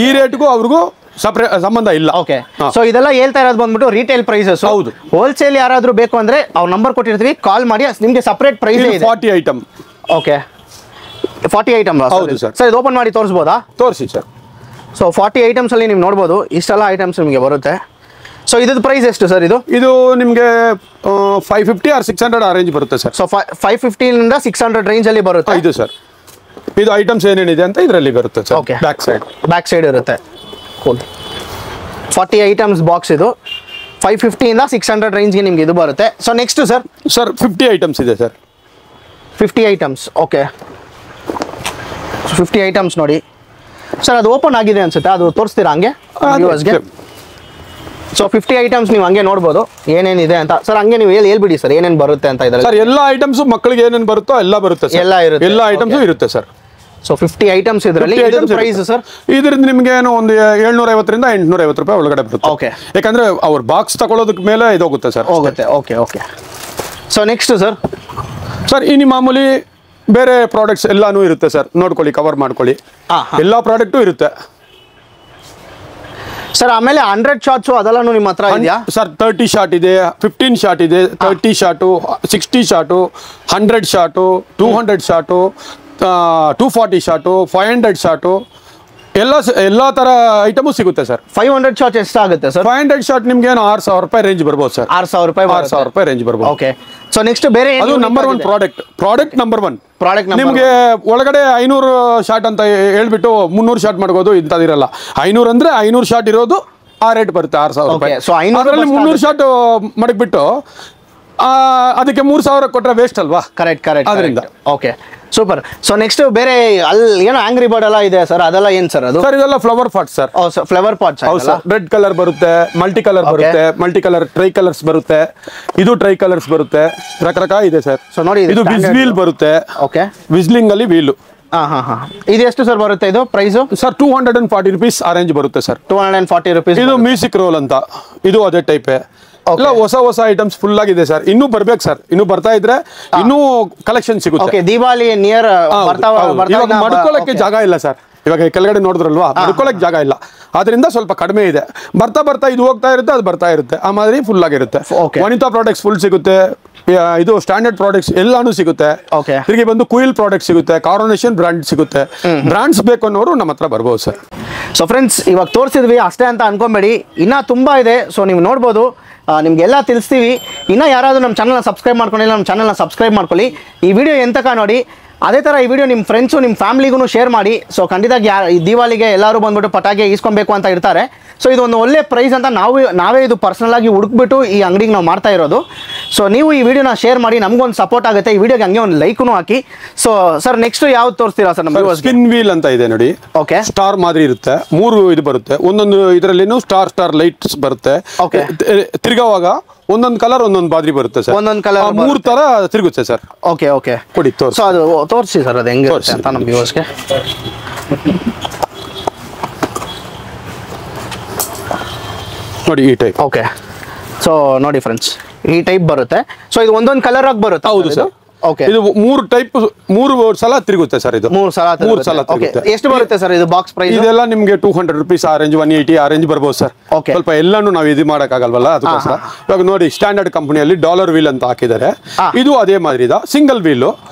ಈ ರೇಟ್ಗೂ ಅವ್ರಿಗೂ ಸಪರೇಟ್ ಸಂಬಂಧ ಇಲ್ಲ. ಓಕೆ, ಸೊ ಇದೆಲ್ಲ ಹೇಳ್ತಾ ಇರೋದು ಬಂದ್ಬಿಟ್ಟು ರಿಟೇಲ್ ಪ್ರೈಸಸ್. ಹೌದು. ಹೋಲ್ಸೇಲ್ ಯಾರಾದ್ರೂ ಬೇಕು ಅಂದ್ರೆ ಅವ್ರ ನಂಬರ್ ಕೊಟ್ಟಿರ್ತೀವಿ, ಕಾಲ್ ಮಾಡಿ, ನಿಮಗೆ ಸಪರೇಟ್ ಪ್ರೈಸ್ ಇದೆ. 40 ಐಟಮ್. Okay, 40 item. ಹೌದು ಸರ್. ಸರ್ ಇದು ಓಪನ್ ಮಾಡಿ ತೋರಿಸ್ಬೋದಾ? ತೋರಿಸಿ ಸರ್. ಸೊ 40 ಐಟಮ್ಸ್ ಅಲ್ಲಿ ನೀವು ನೋಡ್ಬೋದು ಇಷ್ಟೆಲ್ಲ ಐಟಮ್ಸ್ ನಿಮಗೆ ಬರುತ್ತೆ. ಸೊ ಇದ್ರ ಪ್ರೈಸ್ ಎಷ್ಟು ಸರ್? ಇದು ನಿಮಗೆ 550 or 600 ಆ ರೇಂಜ್ ಬರುತ್ತೆ ಸರ್. ಸೊ 550 ಇಂದ 600 ರೇಂಜ್ ಅಲ್ಲಿ ಬರುತ್ತೆ. ಇದು ಸರ್, ಇದು ಐಟಮ್ಸ್ ಏನೇನಿದೆ ಅಂತ ಇದರಲ್ಲಿ ಬರುತ್ತೆ ಸರ್. ಓಕೆ, ಬ್ಯಾಕ್ ಸೈಡ್ ಇರುತ್ತೆ. ಕೂಲ್. 40 ಐಟಮ್ಸ್ ಬಾಕ್ಸ್ ಇದು. 550 ಇಂದ 600 ರೇಂಜ್ಗೆ ನಿಮ್ಗೆ ಇದು ಬರುತ್ತೆ. So next sir? 50 ಐಟಮ್ಸ್ ಇದೆ ಸರ್. 50 ಐಟಮ್ಸ್. ಓಕೆ, 50 ಐಟಮ್ಸ್ ನೋಡಿ ಸರ್. ಅದು ಓಪನ್ ಆಗಿದೆ ಅನ್ಸುತ್ತೆ, ಅದು ತೋರಿಸ್ತೀರಾ ಹಂಗೆ ವ್ಯೂವರ್ಸ್ಗೆ? ಸೊ 50 ಐಟಮ್ಸ್ ನೀವು ಹಂಗೆ ನೋಡ್ಬೋದು ಏನೇನಿದೆ ಅಂತ. ಸರ್ ಹಂಗೆ ನೀವು ಹೇಳ್ಬಿಡಿ ಸರ್ ಏನೇನು ಬರುತ್ತೆ ಅಂತ ಇದ್ದಾರೆ. ಸರ್ ಎಲ್ಲ ಐಟಮ್ಸ್ ಮಕ್ಕಳಿಗೆ ಏನೇನು ಬರುತ್ತೋ ಎಲ್ಲ ಬರುತ್ತೆ ಸರ್. ಎಲ್ಲ ಐಟಮ್ಸು ಇರುತ್ತೆ ಸರ್. ಸೊ 50 ಐಟಮ್ಸ್ ಇದರಲ್ಲಿ. ಪ್ರೈಸ್ ಸರ್ ಇದರಿಂದ ನಿಮಗೆ ಏನು ಒಂದು 750 ರಿಂದ 850 ರೂಪಾಯಿ ಒಳಗಡೆ ಬರುತ್ತೆ. ಓಕೆ, ಯಾಕಂದ್ರೆ ಅವ್ರ ಬಾಕ್ಸ್ ತಗೊಳ್ಳೋದಕ್ಕೆ ಮೇಲೆ ಇದೋಗುತ್ತೆ ಸರ್. ಹೋಗುತ್ತೆ. Okay okay. So next sir? ಇನ್ನು ಮಾಮೂಲಿ ಬೇರೆ ಪ್ರಾಡಕ್ಟ್ಸ್ ಎಲ್ಲಾನು ಇರುತ್ತೆ ಸರ್. ನೋಡ್ಕೊಳ್ಳಿ, ಕವರ್ ಮಾಡ್ಕೊಳ್ಳಿ, ಎಲ್ಲ ಪ್ರಾಡಕ್ಟು ಇರುತ್ತೆ ಸರ್. ಆಮೇಲೆ 100 ಶಾಟ್ಸು ಅದೆಲ್ಲನೂ ನಿಮ್ಮ ಹತ್ರ ಇದೆಯಾ ಸರ್? 30 ಶಾಟ್ ಇದೆ, 15 ಶಾಟ್ ಇದೆ, 30 shot, 60 shot, 100 shot, 200 shot, 240 shot, 500 shot, ಎಲ್ಲ ತರ ಐಟಮು ಸಿಗುತ್ತೆ ಸರ್. 500 ಶಾಟ್ ಎಷ್ಟಾಗುತ್ತೆ ಸರ್? 500 ಶಾಟ್ ನಿಮ್ಗೆ ಏನು 6000 ರೂಪಾಯಿ ರೇಂಜ್ ಬರ್ಬೋದು ಸರ್. 6000 ರೂಪಾಯಿ 6000 ರೂಪಾಯಿ ರೇಂಜ್ ಬರ್ಬೋದು. ಓಕೆ, ಸೊ ನೆಕ್ಸ್ಟ್ ಬೇರೆ ಅದು ನಂಬರ್ 1 ಪ್ರಾಡಕ್ಟ್ ನಂಬರ್ 1 ಪ್ರಾಡಕ್ಟ್. ನಿಮಗೆ ಒಳಗಡೆ 500 ಶಾಟ್ ಅಂತ ಹೇಳ್ಬಿಟ್ಟು 300 ಶಾಟ್ ಮಾಡ್ಬೋದು, ಇಂಥದಿರಲ್ಲ. 500 ಅಂದ್ರೆ 500 ಶಾಟ್ ಇರೋದು ಆ ರೇಟ್ ಬರುತ್ತೆ, 6000 ರೂಪಾಯಿ. ಸೊ 500 300 ಶಾಟ್ ಮಡಗ್ಬಿಟ್ಟು ಅದಕ್ಕೆ 3000 ಕೊಟ್ಟರೆ ವೇಸ್ಟ್ ಅಲ್ವಾ? ಕರೆಕ್ಟ್. ಅದರಿಂದ ಓಕೆ, ಸೂಪರ್. ಸೊ ನೆಕ್ಸ್ಟ್ ಬೇರೆ ಅಲ್ಲಿ ಏನೋ ಆಂಗ್ರಿ ಬರ್ಡ್ ಎಲ್ಲ ಇದೆ ಸರ್, ಅದೆಲ್ಲ ಏನ್ ಸರ್? ಅದು ಸರ್ ಇದೆಲ್ಲ flower pot sir. Flower pot. Red colour ಬರುತ್ತೆ, ಮಲ್ಟಿ ಕಲರ್ ಬರುತ್ತೆ, ಮಲ್ಟಿ ಕಲರ್ ಟ್ರೈ ಕಲರ್ಸ್ ಬರುತ್ತೆ, ಇದು ಟ್ರೈ ಕಲರ್ಸ್ ಬರುತ್ತೆ, ರಕರಕ ಇದೆ ಸರ್. ಸೊ ನೋಡಿ, ಇದು ವೀಲ್ ಬರುತ್ತೆ. ಓಕೆ, ವಿಸ್ಲಿಂಗ್ ಅಲ್ಲಿ ವೀಲು. ಇದು ಎಷ್ಟು ಸರ್ ಬರುತ್ತೆ ಇದು ಪ್ರೈಸ್? ಸರ್ 240 ರೂಪೀಸ್ ಆ ರೇಂಜ್ ಬರುತ್ತೆ ಸರ್. 240 ರೂಪೀಸ್. ಇದು ಮ್ಯೂಸಿಕ್ ರೋಲ್ ಅಂತ, ಇದು ಅದೇ ಟೈಪೇ. ಎಲ್ಲ ಹೊಸ ಐಟಮ್ಸ್ ಫುಲ್ ಆಗಿದೆ ಸರ್. ಇನ್ನೂ ಬರ್ಬೇಕು ಸರ್, ಇನ್ನೂ ಬರ್ತಾ ಇದ್ರೆ ಇನ್ನೂ ಕಲೆಕ್ಷನ್ ಸಿಗುತ್ತೆ. ದಿವಾಲಿ ನಿಯರ್ ಇವಾಗ ಮಡ್ಕೊಳ್ಳಕ್ಕೆ ಜಾಗ ಇಲ್ಲ ಸರ್. ಇವಾಗ ಕೆಳಗಡೆ ನೋಡಿದ್ರಲ್ವಾ, ಮಡ್ಕೊಳ್ಳಕ್ಕೆ ಜಾಗ ಇಲ್ಲ, ಆದ್ರಿಂದ ಸ್ವಲ್ಪ ಕಡಿಮೆ ಇದೆ. ಬರ್ತಾ ಇದು ಹೋಗ್ತಾ ಇರುತ್ತೆ, ಅದು ಬರ್ತಾ ಇರುತ್ತೆ, ಆ ಮಾದರಿ ಫುಲ್ ಆಗಿರುತ್ತೆ. ವನಿತಾ ಪ್ರಾಡಕ್ಟ್ಸ್ ಫುಲ್ ಸಿಗುತ್ತೆ, ಇದು ಸ್ಟ್ಯಾಂಡರ್ಡ್ ಪ್ರಾಡಕ್ಟ್ಸ್ ಎಲ್ಲಾನು ಸಿಗುತ್ತೆ. ತಿರುಗಿ ಬಂದು ಕುಯಿಲ್ ಪ್ರಾಡಕ್ಟ್ ಸಿಗುತ್ತೆ, ಕಾರೋನೇಷನ್ ಬ್ರಾಂಡ್ ಸಿಗುತ್ತೆ. ಬ್ರಾಂಡ್ಸ್ ಬೇಕು ಅನ್ನೋರು ನಮ್ಮ ಹತ್ರ ಬರ್ಬೋದು ಸರ್. ಸೊ ಫ್ರೆಂಡ್ಸ್, ಇವಾಗ ತೋರಿಸಿದ್ವಿ ಅಷ್ಟೇ ಅಂತ ಅನ್ಕೊಂಬೇಡಿ, ಇನ್ನೂ ತುಂಬ ಇದೆ. ಸೊ ನೀವು ನೋಡ್ಬೋದು, ನಿಮಗೆಲ್ಲ ತಿಳಿಸ್ತೀವಿ. ಇನ್ನೂ ಯಾರಾದರೂ ನಮ್ಮ ಚಾನಲ್ನ ಸಬ್ಸ್ಕ್ರೈಬ್ ಮಾಡ್ಕೊಂಡಿಲ್ಲ, ನಮ್ಮ ಚಾನಲ್ನ ಸಬ್ಸ್ಕ್ರೈಬ್ ಮಾಡ್ಕೊಳ್ಳಿ. ಈ ವಿಡಿಯೋ ಎಂತಕ ನೋಡಿ, ಅದೇ ಥರ ಈ ವಿಡಿಯೋ ನಿಮ್ಮ ಫ್ರೆಂಡ್ಸು ನಿಮ್ಮ ಫ್ಯಾಮಿಲಿಗೂ ಶೇರ್ ಮಾಡಿ. ಸೊ ಖಂಡಿತ ಈ ದಿವಾಲಿಗೆ ಎಲ್ಲರೂ ಬಂದ್ಬಿಟ್ಟು ಪಟಾಕಿ ಈಸ್ಕೊಬೇಕು ಅಂತ ಇರ್ತಾರೆ. ಸೊ ಇದು ಒಂದು ಒಳ್ಳೆ ಪ್ರೈಸ್ ಅಂತ ನಾವೇ ಇದು ಪರ್ಸನಲಾಗಿ ಹುಡುಕ್ಬಿಟ್ಟು ಈ ಅಂಗಡಿಗೆ ನಾವು ಮಾಡ್ತಾ ಇರೋದು. ಸೊ ನೀವು ಈ ವಿಡಿಯೋನ ಶೇರ್ ಮಾಡಿ, ನಮಗೊಂದು ಸಪೋರ್ಟ್ ಆಗುತ್ತೆ. ಈ ವಿಡಿಯೋಗೆ ಹಂಗೆ ಒಂದು ಲೈಕ್ನು ಹಾಕಿ. ಸೊ ಸರ್, ನೆಕ್ಸ್ಟ್ ಯಾವ್ದು ತೋರಿಸ್ತೀರಾ ಸರ್? ನಮ್ಮ ಸ್ಪಿನ್ ವೀಲ್ ಅಂತ ಇದೆ ನೋಡಿ. ಓಕೆ, ಸ್ಟಾರ್ ಮಾದರಿ ಇರುತ್ತೆ, 3 ಇದು ಬರುತ್ತೆ. ಒಂದೊಂದು ಇದರಲ್ಲಿನೂ ಸ್ಟಾರ್ ಲೈಟ್ಸ್ ಬರುತ್ತೆ. ಓಕೆ, ತಿರ್ಗೋವಾಗ ಒಂದೊಂದು ಕಲರ್ ಒಂದೊಂದು ಬಾದ್ರಿ ಬರುತ್ತೆ ಸರ್. ಒಂದೊಂದು ಕಲರ್ 3 ತರ ತಿರುಗುತ್ತೆ ಸರ್. ಓಕೆ ಓಕೆ, ಕೊಡಿ ತೋರಿಸಿ. ಸೊ ಅದು ತೋರಿಸಿ ಸರ್, ಅದು ಹೆಂಗೆ ಅಂತ ನಮ್ಮ ವ್ಯೂವರ್ಸ್ಗೆ. ನೋಡಿ ಈ ಟೈಪ್. ಓಕೆ, ಸೊ ನೋಡಿ ಫ್ರೆಂಡ್ಸ್, ಈ ಟೈಪ್ ಬರುತ್ತೆ. ಸೊ ಇದು ಒಂದೊಂದು ಕಲರ್ ಆಗಿ ಬರುತ್ತೆ. ಹೌದು ಸರ್. ಓಕೆ, ಇದು 3 ಟೈಪ್ 3 ಸಲ ತಿರುಗುತ್ತೆ ಸರ್. ಇದು 3 ಸಲ ತಿರುಗುತ್ತೆ. ಎಷ್ಟು ಬರುತ್ತೆ ಸರ್ ಇದು ಬಾಕ್ಸ್ ಪ್ರೈಸ್? ಇದೆಲ್ಲ ನಿಮಗೆ 200 ರೂಪೀಸ್ ಆ ರೇಂಜ್, 180 ಆ ರೇಂಜ್ ಬರ್ಬೋದು ಸರ್. ಸ್ವಲ್ಪ ಎಲ್ಲಾನು ನಾವು ಇದು ಮಾಡೋಕ್ಕಾಗಲ್ವಲ್ಲ, ಅದಕ್ಕೋಸ್ಕರ. ಇವಾಗ ನೋಡಿ, ಸ್ಟ್ಯಾಂಡರ್ಡ್ ಕಂಪನಿಯಲ್ಲಿ ಡಾಲರ್ ವೀಲ್ ಅಂತ ಹಾಕಿದ್ದಾರೆ. ಇದು ಅದೇ ಮಾದರಿ ಸಿಂಗಲ್ ವೀಲ್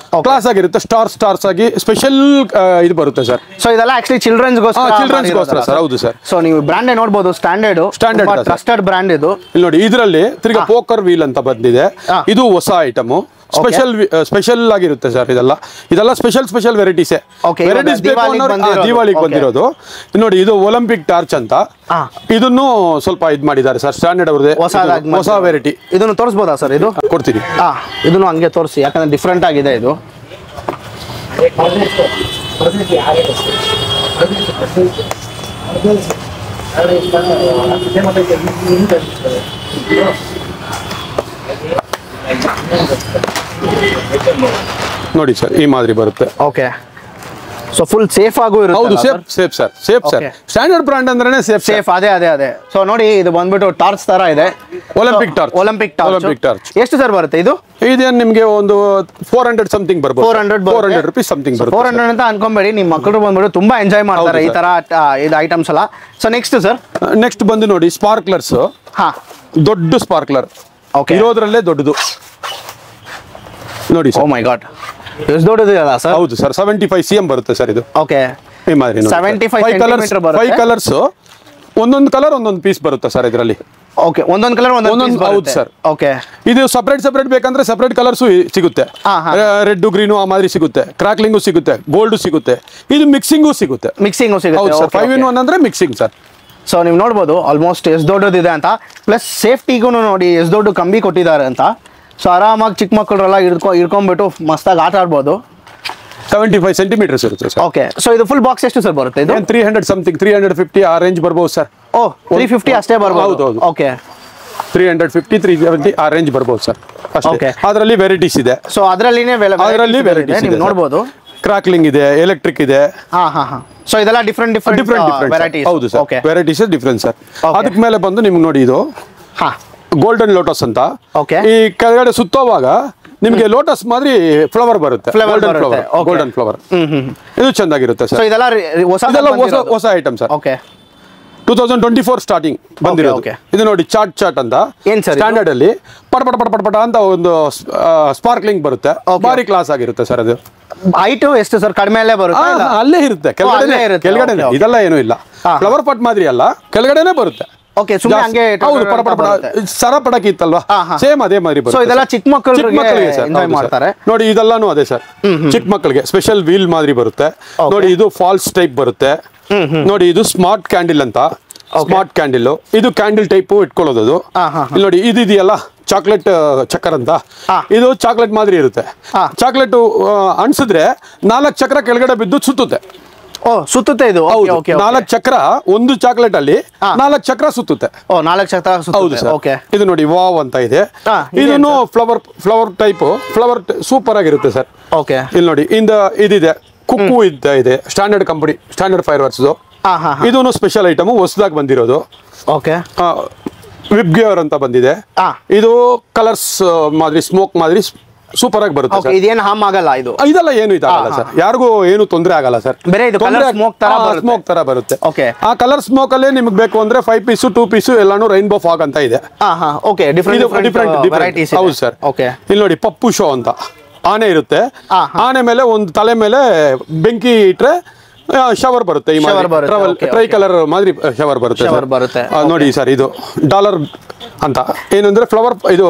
ಕ್ಲಾಸ್ ಆಗಿರುತ್ತೆ, ಸ್ಟಾರ್ಸ್ ಆಗಿ ಸ್ಪೆಷಲ್ ಇದು ಬರುತ್ತೆ ಸರ್. ಸೊ ಇದೆಲ್ಲ ಆಕ್ಚುಲಿ ಚಿಲ್ಡ್ರನ್ಸ್ಗೋಸ್ಕರ ಸರ್. ಹೌದು ಸರ್. ಸೊ ನೀವು ಬ್ರ್ಯಾಂಡ್ ನೋಡಬಹುದು, ಸ್ಟ್ಯಾಂಡರ್ಡ್ ಟ್ರಸ್ಟೆಡ್ ಬ್ರ್ಯಾಂಡ್ ಇದು. ಇಲ್ಲಿ ನೋಡಿ, ಇದರಲ್ಲಿ ತಿರ್ಗಾ ಪೋಕರ್ ವೀಲ್ ಅಂತ ಬಂದಿದೆ. ಇದು ಹೊಸ ಐಟಮ್, ಸ್ಪೆಷಲ್ ಆಗಿರುತ್ತೆ ಸರ್. ಇದೆಲ್ಲ ಸ್ಪೆಷಲ್ ವೆರೈಟೀಸ್ ದಿವಾಳಿಗೆ ಬಂದಿರೋದು. ನೋಡಿ, ಇದು ಒಲಿಂಪಿಕ್ ಟಾರ್ಚ್ ಅಂತ, ಇದನ್ನು ಸ್ವಲ್ಪ ಇದು ಮಾಡಿದ್ದಾರೆ ಸರ್. ಸ್ಟ್ಯಾಂಡರ್ಡ್ ಅವ್ರದೇ ಹೊಸ ವೆರೈಟಿ. ಇದನ್ನು ತೋರಿಸಬಹುದಾ ಸರ್? ಇದು ಕೊಡ್ತೀನಿ. ಇದನ್ನು ಹಂಗೆ ತೋರಿಸಿ, ಯಾಕಂದ್ರೆ ಡಿಫ್ರೆಂಟ್ ಆಗಿದೆ ಇದು. ನೋಡಿ ಸರ್, ಈ ಮಾದರಿ ಬರುತ್ತೆ. ಓಕೆ, ಸೊ ಫುಲ್ ಸೇಫ್ ಆಗು ಇರುತ್ತೆ. ಹೌದು, ಸೇಫ್ ಸರ್. ಸ್ಟ್ಯಾಂಡರ್ಡ್ ಬ್ರಾಂಡ್ ಅಂದ್ರೇನೆ ಸೇಫ್. ಅದೇ. ಸೊ ನೋಡಿ, ಇದು ಬಂದ್ಬಿಟ್ಟು ಟಾರ್ಚ್ ತರ ಇದೆ, ಒಲಿಂಪಿಕ್ ಟಾರ್ಚ್. ಎಷ್ಟು ಸರ್ ಬರುತ್ತೆ ಇದು? ಇದೇನು ನಿಮಗೆ ಒಂದು 400 ಸಮಥಿಂಗ್ ಬರ್ಬೋದು. 400 ರೂಪೀಸ್ ಸಮಥಿಂಗ್ ಬರುತ್ತೆ. 400 ಅಂತ ಅನ್ಕೊಂಬೇಡಿ, ನಿಮ್ಮ ಮಕ್ಕಳು ಬಂದ್ಬಿಟ್ಟು ತುಂಬಾ ಎಂಜಾಯ್ ಮಾಡ್ತಾರೆ ಈ ತರ ಇದು ಐಟಮ್ಸ್ ಎಲ್ಲ. ಸೊ ನೆಕ್ಸ್ಟ್ ಸರ್, ನೆಕ್ಸ್ಟ್ ಬಂದು ನೋಡಿ, ಸ್ಪಾರ್ಕ್ಲರ್ಸ್. ದೊಡ್ಡ ಸ್ಪಾರ್ಕ್ಲರ್ ಇರೋದ್ರಲ್ಲೇ ದೊಡ್ಡದು ನೋಡಿ. ಓ ಮೈ ಗಾಡ್, ಎಷ್ಟು ದೊಡ್ಡದಿಲ್ಲ ಸರ್? ಹೌದು ಸರ್, 75 cm ಬರುತ್ತೆ ಸರ್ ಇದು. ಓಕೆ, ಈ ಮಾದರಿ 75 ಸೆಂಟಿಮೀಟರ್ ಬರುತ್ತೆ. 5 ಕಲರ್ಸ್, ಒಂದೊಂದು ಕಲರ್ ಒಂದೊಂದು ಪೀಸ್ ಬರುತ್ತೆ ಸರ್ ಇದರಲ್ಲಿ. ಓಕೆ, ಒಂದೊಂದು ಕಲರ್ ಒಂದೊಂದು. ಹೌದು ಸರ್. ಓಕೆ, ಇದು ಸಪರೇಟ್ ಬೇಕಂದ್ರೆ ಸಪರೇಟ್ ಕಲರ್ಸು ಸಿಗುತ್ತೆ. ರೆಡ್ ಗ್ರೀನು ಆ ಮಾದರಿ ಸಿಗುತ್ತೆ, ಕ್ರಾಕ್ಲಿಂಗು ಸಿಗುತ್ತೆ, ಗೋಲ್ಡ್ ಸಿಗುತ್ತೆ, ಇದು ಮಿಕ್ಸಿಂಗು ಸಿಗುತ್ತೆ. ಹೌದು ಸರ್, 5 in 1 ಅಂದ್ರೆ ಮಿಕ್ಸಿಂಗ್ ಸರ್. ಸೊ ನೀವು ನೋಡ್ಬೋದು ಆಲ್ಮೋಸ್ಟ್ ಎಷ್ಟು ದೊಡ್ಡದಿದೆ ಅಂತ. ಪ್ಲಸ್ ಸೇಫ್ಟಿಗೂ ನೋಡಿ ಎಷ್ಟು ದೊಡ್ಡ ಕಂಬಿ ಕೊಟ್ಟಿದ್ದಾರೆ ಅಂತ. ಸೊ ಆರಾಮಾಗಿ ಚಿಕ್ಕ ಮಕ್ಕಳೆಲ್ಲ ಹಿಡ್ಕೊಂಡ್ಬಿಟ್ಟು ಮಸ್ತಾಗಿ ಆಟ ಆಡ್ಬೋದು. 75 ಸೆಂಟಿಮೀಟರ್ಸ್ ಇರುತ್ತೆ ಸರ್. ಓಕೆ, ಸೊ ಇದು ಫುಲ್ ಬಾಕ್ಸ್ ಎಷ್ಟು ಸರ್ ಬರುತ್ತೆ? ಇದು 300 ಸಮಥಿಂಗ್, 350 ಆ ರೇಂಜ್ ಬರ್ಬೋದು ಸರ್. 350 ಅಷ್ಟೇ ಬರ್ಬೋದು. ಹೌದು. ಓಕೆ, 350 370 ಆ ರೇಂಜ್ ಬರ್ಬೋದು ಸರ್ ಅಷ್ಟೇ. ಅದರಲ್ಲಿ ವೆರೈಟೀಸ್ ಇದೆ. ಸೊ ಅದರಲ್ಲಿ ವೆರೈಟೀಸ್ ನೀವು ನೋಡ್ಬೋದು. ಕ್ರಾಕ್ಲಿಂಗ್ ಇದೆ, ಎಲೆಕ್ಟ್ರಿಕ್ ಇದೆ. ಸೊ ಇದೆಲ್ಲ ಡಿಫ್ರೆಂಟ್ ವೆರೈಟೀಸ್. ಹೌದು ಸರ್, ವೆರೈಟೀಸ್ ಡಿಫ್ರೆಂಟ್ ಸರ್. ಅದಕ್ಕೆ ಮೇಲೆ ಬಂದು ನಿಮ್ಗೆ ನೋಡಿ, ಇದು ಗೋಲ್ಡನ್ ಲೋಟಸ್ ಅಂತ. ಈ ಕೆಳಗಡೆ ಸುತ್ತೋವಾಗ ನಿಮಗೆ ಲೋಟಸ್ ಮಾದರಿ ಫ್ಲವರ್ ಬರುತ್ತೆ, ಗೋಲ್ಡನ್ ಫ್ಲವರ್. ಇದು ಚೆನ್ನಾಗಿರುತ್ತೆ ಸರ್. ಇದೆಲ್ಲ ಹೊಸ ಐಟಮ್ ಸರ್. ಓಕೆ, 2024 ಸ್ಟಾರ್ಟಿಂಗ್ ಬಂದಿರೋದು. ಇದು ನೋಡಿ, ಚಾಟ್ ಅಂತ ಸ್ಟ್ಯಾಂಡರ್ಡ್ ಅಲ್ಲಿ ಪಟ ಅಂತ ಒಂದು ಸ್ಪಾರ್ಕ್ಲಿಂಗ್ ಬರುತ್ತೆ, ಭಾರಿ ಕ್ಲಾಸ್ ಆಗಿರುತ್ತೆ ಸರ್. ಅದು ಹೈಟ್ ಎಷ್ಟು ಸರ್? ಕಡಿಮೆ ಬರುತ್ತೆ, ಅಲ್ಲೇ ಇರುತ್ತೆ ಕೆಳಗಡೆ. ಇದೆಲ್ಲ ಏನೂ ಇಲ್ಲ, ಫ್ಲವರ್ ಪಾಟ್ ಮಾದರಿ ಅಲ್ಲ, ಕೆಳಗಡೆನೆ ಬರುತ್ತೆ. ಓಕೆ, ಸುಮ್ಮನೆ ಹಂಗೆ ಸರ ಪಟಾಕಿ ಇತ್ತಲ್ವಾ, ಸೇಮ್ ಅದೇ ಮಾದರಿ ಬರುತ್ತೆ. ಸೊ ಇದೆಲ್ಲ ಚಿಕ್ಕ ಮಕ್ಕಳಿಗೆ ಎಂಜಾಯ್ ಮಾಡ್ತಾರೆ ನೋಡಿ. ಇದೆಲ್ಲಾನು ಅದೇ ಸರ್, ಚಿಕ್ಕ ಮಕ್ಕಳಿಗೆ ಸ್ಪೆಷಲ್ ವೀಲ್ ಮಾದರಿ ಬರುತ್ತೆ ನೋಡಿ. ಇದು ಫಾಲ್ಸ್ ಟೈಪ್ ಬರುತ್ತೆ ನೋಡಿ. ಇದು ಸ್ಮಾರ್ಟ್ ಕ್ಯಾಂಡಲ್ ಅಂತ, ಸ್ಮಾರ್ಟ್ ಕ್ಯಾಂಡಲ್. ಇದು ಕ್ಯಾಂಡಲ್ ಟೈಪ್ ಇಟ್ಕೊಳ್ಳೋದು. ಇಲ್ಲಿ ನೋಡಿ, ಇದೆಯಲ್ಲ ಚಾಕ್ಲೇಟ್ ಚಕ್ಕರ್ ಅಂತ, ಇದು ಚಾಕ್ಲೇಟ್ ಮಾದರಿ ಇರುತ್ತೆ. ಚಾಕ್ಲೇಟ್ ಅನ್ಸಿದ್ರೆ 4 ಚಕ್ರ ಕೆಳಗಡೆ ಬಿದ್ದು ಸುತ್ತುತ್ತೆ. ಸುತ್ತುತ್ತೆ ಇದು. 4 ಚಕ್ರ, ಒಂದು ಚಾಕ್ಲೇಟ್ ಅಲ್ಲಿ 4 ಚಕ್ರ ಸುತ್ತುತ್ತೆ. 4 ಚಕ್ರ. ಹೌದು ಸರ್. ಓಕೆ, ಇದು ನೋಡಿ, ವಾವ್ ಅಂತ ಇದೆ. ಇದನ್ನು ಫ್ಲವರ್ ಟೈಪ್, ಫ್ಲವರ್ ಸೂಪರ್ ಆಗಿರುತ್ತೆ ಸರ್. ಓಕೆ, ಇಲ್ಲಿ ನೋಡಿ, ಇದಿದೆ ಕುಕ್ಕು ಇದೆ, standard company, standard fire works. ಇದೂ ಸ್ಪೆಷಲ್ ಐಟಮ್, ಹೊಸದಾಗಿ ಬಂದಿರೋದು. ಓಕೆ, ವಿಪ್ ಗೇವರ್ ಅಂತ ಬಂದಿದೆ. ಹಾ. ಇದು ಕಲರ್ಸ್ ಮಾದರಿ ಸ್ಮೋಕ್ ಮಾದರಿ ಸೂಪರ್ ಆಗಿ ಬರುತ್ತೆ ಓಕೆ ಸರ್. ಇದೇನು ಹಾಮ್ ಆಗಲ್ಲ ಇದು? ಇದೆಲ್ಲ ಏನು ಇದಾಗಲ್ಲ ಸರ್, ಯಾರಿಗೂ ಏನು ತೊಂದರೆ ಆಗಲ್ಲ ಸರ್. ಬೇರೆ ಇದು ಕಲರ್ ಸ್ಮೋಕ್ ತರ ಬರುತ್ತೆ. ಸ್ಮೋಕ್ ತರ ಬರುತ್ತೆ. ಓಕೆ. ಆ ಕಲರ್ ಸ್ಮೋಕ್ ಅಲ್ಲೇ ನಿಮ್ಗೆ ಬೇಕು ಅಂದ್ರೆ 5 ಪೀಸು 2 ಪೀಸು ಎಲ್ಲಾನು ರೈನ್ಬೋ ಫಾಗ್ ಅಂತ ಇದೆ. Okay different varieties. ಹೌದು ಸರ್. ಓಕೆ. ಇಲ್ಲಿ ನೋಡಿ ಪಪ್ಪು ಶೋ ಅಂತ ಆನೆ ಇರುತ್ತೆ. ಆನೆ ಮೇಲೆ ಒಂದು ತಲೆ ಮೇಲೆ ಬೆಂಕಿ ಇಟ್ರೆ ಶವರ್ ಬರುತ್ತೆ. ಈ ಟ್ರೈ ಕಲರ್ ಮಾದರಿ ಶವರ್ ಬರುತ್ತೆ. ನೋಡಿ ಸರ್, ಇದು ಡಾಲರ್ ಅಂತ ಏನಂದ್ರೆ ಫ್ಲವರ್ ಇದು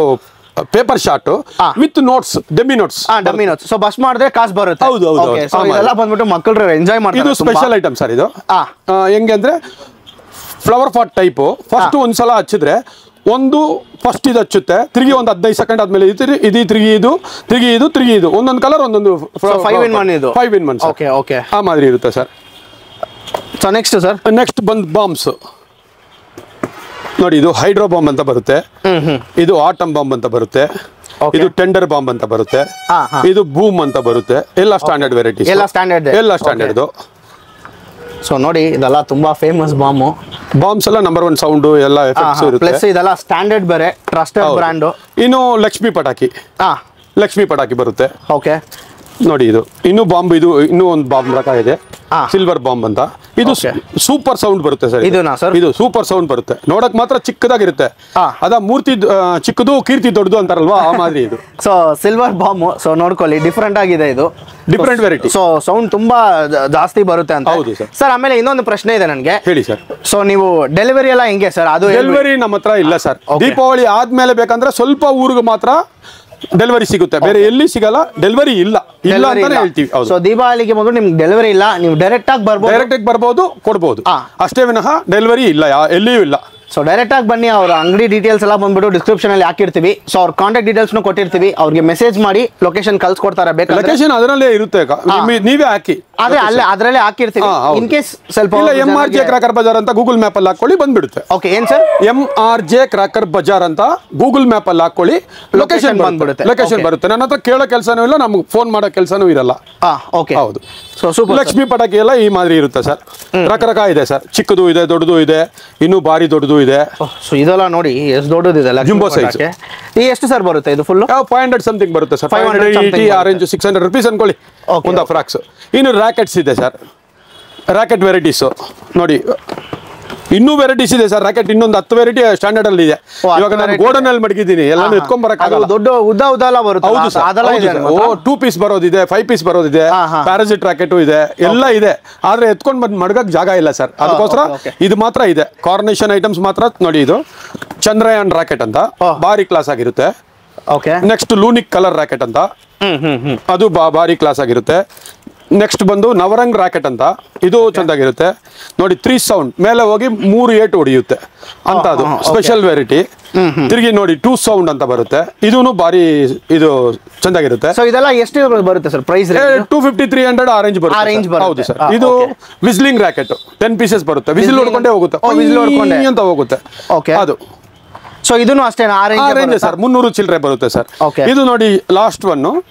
paper shot with notes, dummy notes. So bus ಮಾಡಿದ್ರೆ ಕಾಸು ಬರುತ್ತೆ. ಹೌದು. ಇದೆಲ್ಲ ಬಂದ್ಬಿಟ್ಟು ಮಕ್ಕಳು ಎಂಜಾಯ್ ಮಾಡ್ತಾರೆ. ಇದು ಸ್ಪೆಷಲ್ ಐಟಮ್ ಸರ್. ಇದು ಹೆಂಗೆ ಅಂದ್ರೆ ಫ್ಲವರ್ ಪಾಟ್ ಟೈಪು. ಫಸ್ಟ್ ಒಂದ್ಸಲ ಹಚ್ಚಿದ್ರೆ ಫಸ್ಟ್ ಇದು ಹಚ್ಚುತ್ತೆ, ತಿರುಗಿ ಒಂದು 15 ಸೆಕೆಂಡ್ ಆದ್ಮೇಲೆ ತಿರುಗಿ ಇದು ಒಂದೊಂದು ಕಲರ್ ಒಂದೊಂದು 5 in 1 ಇದು 5 in 1. ಓಕೆ ಆ ಮಾದರಿ ಇರುತ್ತೆ ಸರ್. ಸೊ ನೆಕ್ಸ್ಟ್ ಬಂದು ಬಾಂಬ್ಸ್ ನೋಡಿ. ಇದು ಹೈಡ್ರೋ ಬಾಂಬ್ ಅಂತ ಬರುತ್ತೆ, ಇದು ಆಟಮ್ ಬಾಂಬ್ ಅಂತ ಬರುತ್ತೆ, ಇದು ಟೆಂಡರ್ ಬಾಂಬ್ ಅಂತ ಬರುತ್ತೆ, ಇದು ಬೂಮ್ ಅಂತ ಬರುತ್ತೆ. ಎಲ್ಲ ಸ್ಟ್ಯಾಂಡರ್ಡ್ ವೆರೈಟೀಸ್, ಎಲ್ಲ ಸ್ಟ್ಯಾಂಡರ್ಡ್. ಸೊ ನೋಡಿ ಇದೆಲ್ಲ ತುಂಬಾ ಫೇಮಸ್ ಬಾಂಬ್ಸ್ ಎಲ್ಲ ನಂಬರ್ 1 ಸೌಂಡ್ ಎಲ್ಲ ಎಫೆಕ್ಟ್ಸ್ ಇರುತ್ತೆ. ಪ್ಲಸ್ ಇದೆಲ್ಲ ಸ್ಟ್ಯಾಂಡರ್ಡ್ ಬೇರೆ, ಟ್ರಸ್ಟೆಡ್ ಬ್ರ್ಯಾಂಡ್. ಇನ್ನು ಲಕ್ಷ್ಮಿ ಪಟಾಕಿ ಬರುತ್ತೆ. ಓಕೆ. ನೋಡಿ ಇದು ಇನ್ನೂ ಒಂದು ಬಾಂಬ್ ರಕ ಇದೆ, ಸಿಲ್ವರ್ ಬಾಂಬ್ ಅಂತ. ಇದು ಸೂಪರ್ ಸೌಂಡ್ ಬರುತ್ತೆ ಸರ್. ಇದು ಸೂಪರ್ ಸೌಂಡ್ ಬರುತ್ತೆ. ನೋಡಕ್ ಮಾತ್ರ ಚಿಕ್ಕದಾಗಿರುತ್ತೆ. ಅದ ಮೂರ್ತಿ ಚಿಕ್ಕದು ಕೀರ್ತಿ ದೊಡ್ಡದು ಅಂತಾರಲ್ವಾ, ಆ ಮಾದರಿ ಇದು. So silver bomb. ಸೊ ನೋಡ್ಕೊಳ್ಳಿ, ಡಿಫ್ರೆಂಟ್ ಆಗಿದೆ ಇದು, ಡಿಫ್ರೆಂಟ್ ವೆರೈಟಿ. ಸೊ ಸೌಂಡ್ ತುಂಬಾ ಜಾಸ್ತಿ ಬರುತ್ತೆ ಅಂತ. ಹೌದು ಸರ್. ಸರ್ ಆಮೇಲೆ ಇನ್ನೊಂದು ಪ್ರಶ್ನೆ ಇದೆ ನನಗೆ. ಹೇಳಿ ಸರ್. ಸೊ ನೀವು ಡೆಲಿವರಿ ಎಲ್ಲ ಹೆಂಗೆ ಸರ್? ಅದು ಡೆಲಿವರಿ ನಮ್ಮ ಹತ್ರ ಇಲ್ಲ ಸರ್. ದೀಪಾವಳಿ ಆದ್ಮೇಲೆ ಬೇಕಂದ್ರೆ ಸ್ವಲ್ಪ ಊರಿಗೆ ಮಾತ್ರ ಡೆಲಿವರಿ ಸಿಗುತ್ತೆ, ಬೇರೆ ಎಲ್ಲಿ ಸಿಗಲ್ಲ. ಡೆಲಿವರಿ ಇಲ್ಲ ಅಂತಾನೆ ಹೇಳ್ತೀವಿ. ಸೊ ದೀಪಾವಳಿಗೆ ಬಂದು ನಿಮ್ಗೆ ಡೆಲಿವರಿ ಇಲ್ಲ, ನೀವು ಡೈರೆಕ್ಟ್ ಆಗಿ ಬರ್ಬೋದು, ಕೊಡ್ಬೋದು ಅಷ್ಟೇ ವಿನಃ ಡೆಲಿವರಿ ಇಲ್ಲ, ಎಲ್ಲಿಯೂ ಇಲ್ಲ. ಸೊ ಡೈರೆಕ್ಟ್ ಆಗಿ ಬನ್ನಿ, ಅವ್ರ ಅಂಗಡಿ ಡೀಟೇಲ್ಸ್ ಎಲ್ಲ ಬಂದ್ಬಿಟ್ಟು ಡಿಸ್ಕ್ರಿಪ್ಷನ್ ಅಲ್ಲಿ ಹಾಕಿರ್ತೀವಿ. ಸೊ ಅವ್ರ ಕಾಂಟ್ಯಾಕ್ಟ್ ಡೀಟೇಲ್ಸ್ ಕೊಟ್ಟಿರ್ತೀವಿ, ಅವ್ರಿಗೆ ಮೆಸೇಜ್ ಮಾಡಿ ಲೊಕೇಶನ್ ಕಳ್ಸಿಕೊಡ್ತಾರೆ. ಲೊಕೇಶನ್ ಅದರಲ್ಲೇ ಇರುತ್ತೆ, ನೀವೇ ಹಾಕಿ. ಅದರಲ್ಲೇ ಹಾಕಿರ್ತೀವಿ. ಇನ್ ಕೇಸ್ ಸ್ವಲ್ಪ MRJ ಕ್ರಾಕರ್ ಬಜಾರ್ ಅಂತ ಗೂಗಲ್ ಮ್ಯಾಪ್ ಅಲ್ಲಿ ಹಾಕೊಳ್ಳಿ, ಬಂದ್ಬಿಡುತ್ತೆ. ಓಕೆ. ಏನ್ ಸರ್? MRJ ಕ್ರಾಕರ್ ಬಜಾರ್ ಅಂತ ಗೂಗಲ್ ಮ್ಯಾಪ್ ಅಲ್ಲಿ ಹಾಕೊಳ್ಳಿ, ಲೊಕೇಶನ್ ಬರುತ್ತೆ. ನನ್ನ ಹತ್ರ ಕೇಳೋ ಕೆಲಸನೂ ಇಲ್ಲ, ನಮ್ಗೆ ಫೋನ್ ಮಾಡೋ ಕೆಲಸನೂ ಇರಲ್ಲ. ಓಕೆ. ಹೌದು. So super. ಲಕ್ಷ್ಮಿ ಪಟಾಕಿ ಎಲ್ಲ ಈ ಮಾದರಿ ಇರುತ್ತೆ ಸರ್. ರಕರಕ ಇದೆ ಸರ್, ಚಿಕ್ಕದು ಇದೆ, ದೊಡ್ಡದು ಇದೆ, ಇನ್ನೂ ಭಾರಿ ದೊಡ್ಡದು ಇದೆ. ಸೊ ಇದೆಲ್ಲ ನೋಡಿ ಎಷ್ಟು ದೊಡ್ಡದಿದೆ, ಜಂಬೋ ಸೈಜ್. ಎಷ್ಟು ಸರ್ ಬರುತ್ತೆ ಇದು? ಫುಲ್ 500 ಸಮಥಿಂಗ್ ಬರುತ್ತೆ ಸರ್. 580 ಆರೆಂಜ್ 600 rupees ಅನ್ಕೊಳ್ಳಿ ಒಂದು ಫ್ರಾಕ್ಸ್. ಇನ್ನು ರಾಕೆಟ್ಸ್ ಇದೆ ಸರ್, ರಾಕೆಟ್ ವೆರೈಟೀಸ್ ನೋಡಿ. ಇನ್ನೂ ವೆರೈಟೀಸ್ ಇದೆ ಸರ್. ರಾಕೆಟ್ ಇನ್ನೊಂದು 10 ವೆರೈಟಿ ಸ್ಟ್ಯಾಂಡರ್ಡ್ ಅಲ್ಲಿ ಇದೆ. ಇವಾಗ ನಾನು ಗೋಡನ್ ಅಲ್ಲಿ ಮಡಗಿದ್ದೀನಿ, ಎಲ್ಲಾನು ಎತ್ಕೊಂಡ್ ಬರಕ್ಕಾಗಲ್ಲ. ದೊಡ್ಡ ಉದ್ದ ಎಲ್ಲ ಬರುತ್ತೆ. ಹೌದು ಸರ್. 2 ಪೀಸ್ ಬರೋದಿದೆ, 5 ಪೀಸ್ ಬರೋದಿದೆ, ಪ್ಯಾರಾಸಿಟ್ ರಾಕೆಟ್ ಇದೆ, ಎಲ್ಲ ಇದೆ. ಆದ್ರೆ ಎತ್ಕೊಂಡ್ ಬಂದು ಮಡಗಕ್ ಜಾಗ ಇಲ್ಲ ಸರ್. ಅದಕ್ಕೋಸ್ಕರ ಇದು ಮಾತ್ರ ಇದೆ. ಕಾರ್ನೇಷನ್ ಐಟಮ್ಸ್ ಮಾತ್ರ ನೋಡಿ. ಇದು ಚಂದ್ರಯಾನ್ ರಾಕೆಟ್ ಅಂತ ಭಾರಿ ಕ್ಲಾಸ್ ಆಗಿರುತ್ತೆ. ನೆಕ್ಸ್ಟ್ ಲೂನಿಕ್ ಕಲರ್ ರಾಕೆಟ್ ಅಂತ, ಅದು ಭಾರಿ ಕ್ಲಾಸ್ ಆಗಿರುತ್ತೆ. ನೆಕ್ಸ್ಟ್ ಬಂದು ನವರಂಗ್ ರಾಕೆಟ್ ಅಂತ, ಇದು ಚೆಂದಾಗಿರುತ್ತೆ ನೋಡಿ. 3 ಸೌಂಡ್ ಮೇಲೆ ಹೋಗಿ 3 ಏಟು ಹೊಡೆಯುತ್ತೆ ಅಂತ, ಅದು ಸ್ಪೆಷಲ್ ವೆರೈಟಿ. ತಿರುಗಿ ನೋಡಿ 2 ಸೌಂಡ್ ಅಂತ ಬರುತ್ತೆ, ಇದೂನು ಭಾರಿ ಇದು ಚೆಂದಾಗಿರುತ್ತೆ. ಸೊ ಇದೆಲ್ಲ ಎಷ್ಟು ಬರುತ್ತೆ ಸರ್ ಪ್ರೈಸ್? 250-300 ಆರೆಂಜ್ ಬರುತ್ತೆ. ಹೌದು ಸರ್. ಇದು ವಿಸ್ಲಿಂಗ್ ರಾಕೆಟ್ 10 ಪೀಸಸ್ ಬರುತ್ತೆ. ವಿಸಿಲ್ ಹೊಡ್ಕೊಂಡೇ ಹೋಗುತ್ತೆ ಅಂತ ಹೋಗುತ್ತೆ ಅದು. ಸೊ ಇದನ್ನು ಅಷ್ಟೇ ಆರೆಂಜ್ ಸರ್. 300 ಚಿಲ್ಲರೆ ಬರುತ್ತೆ ಸರ್. ಇದು ನೋಡಿ ಲಾಸ್ಟ್ ಒನ್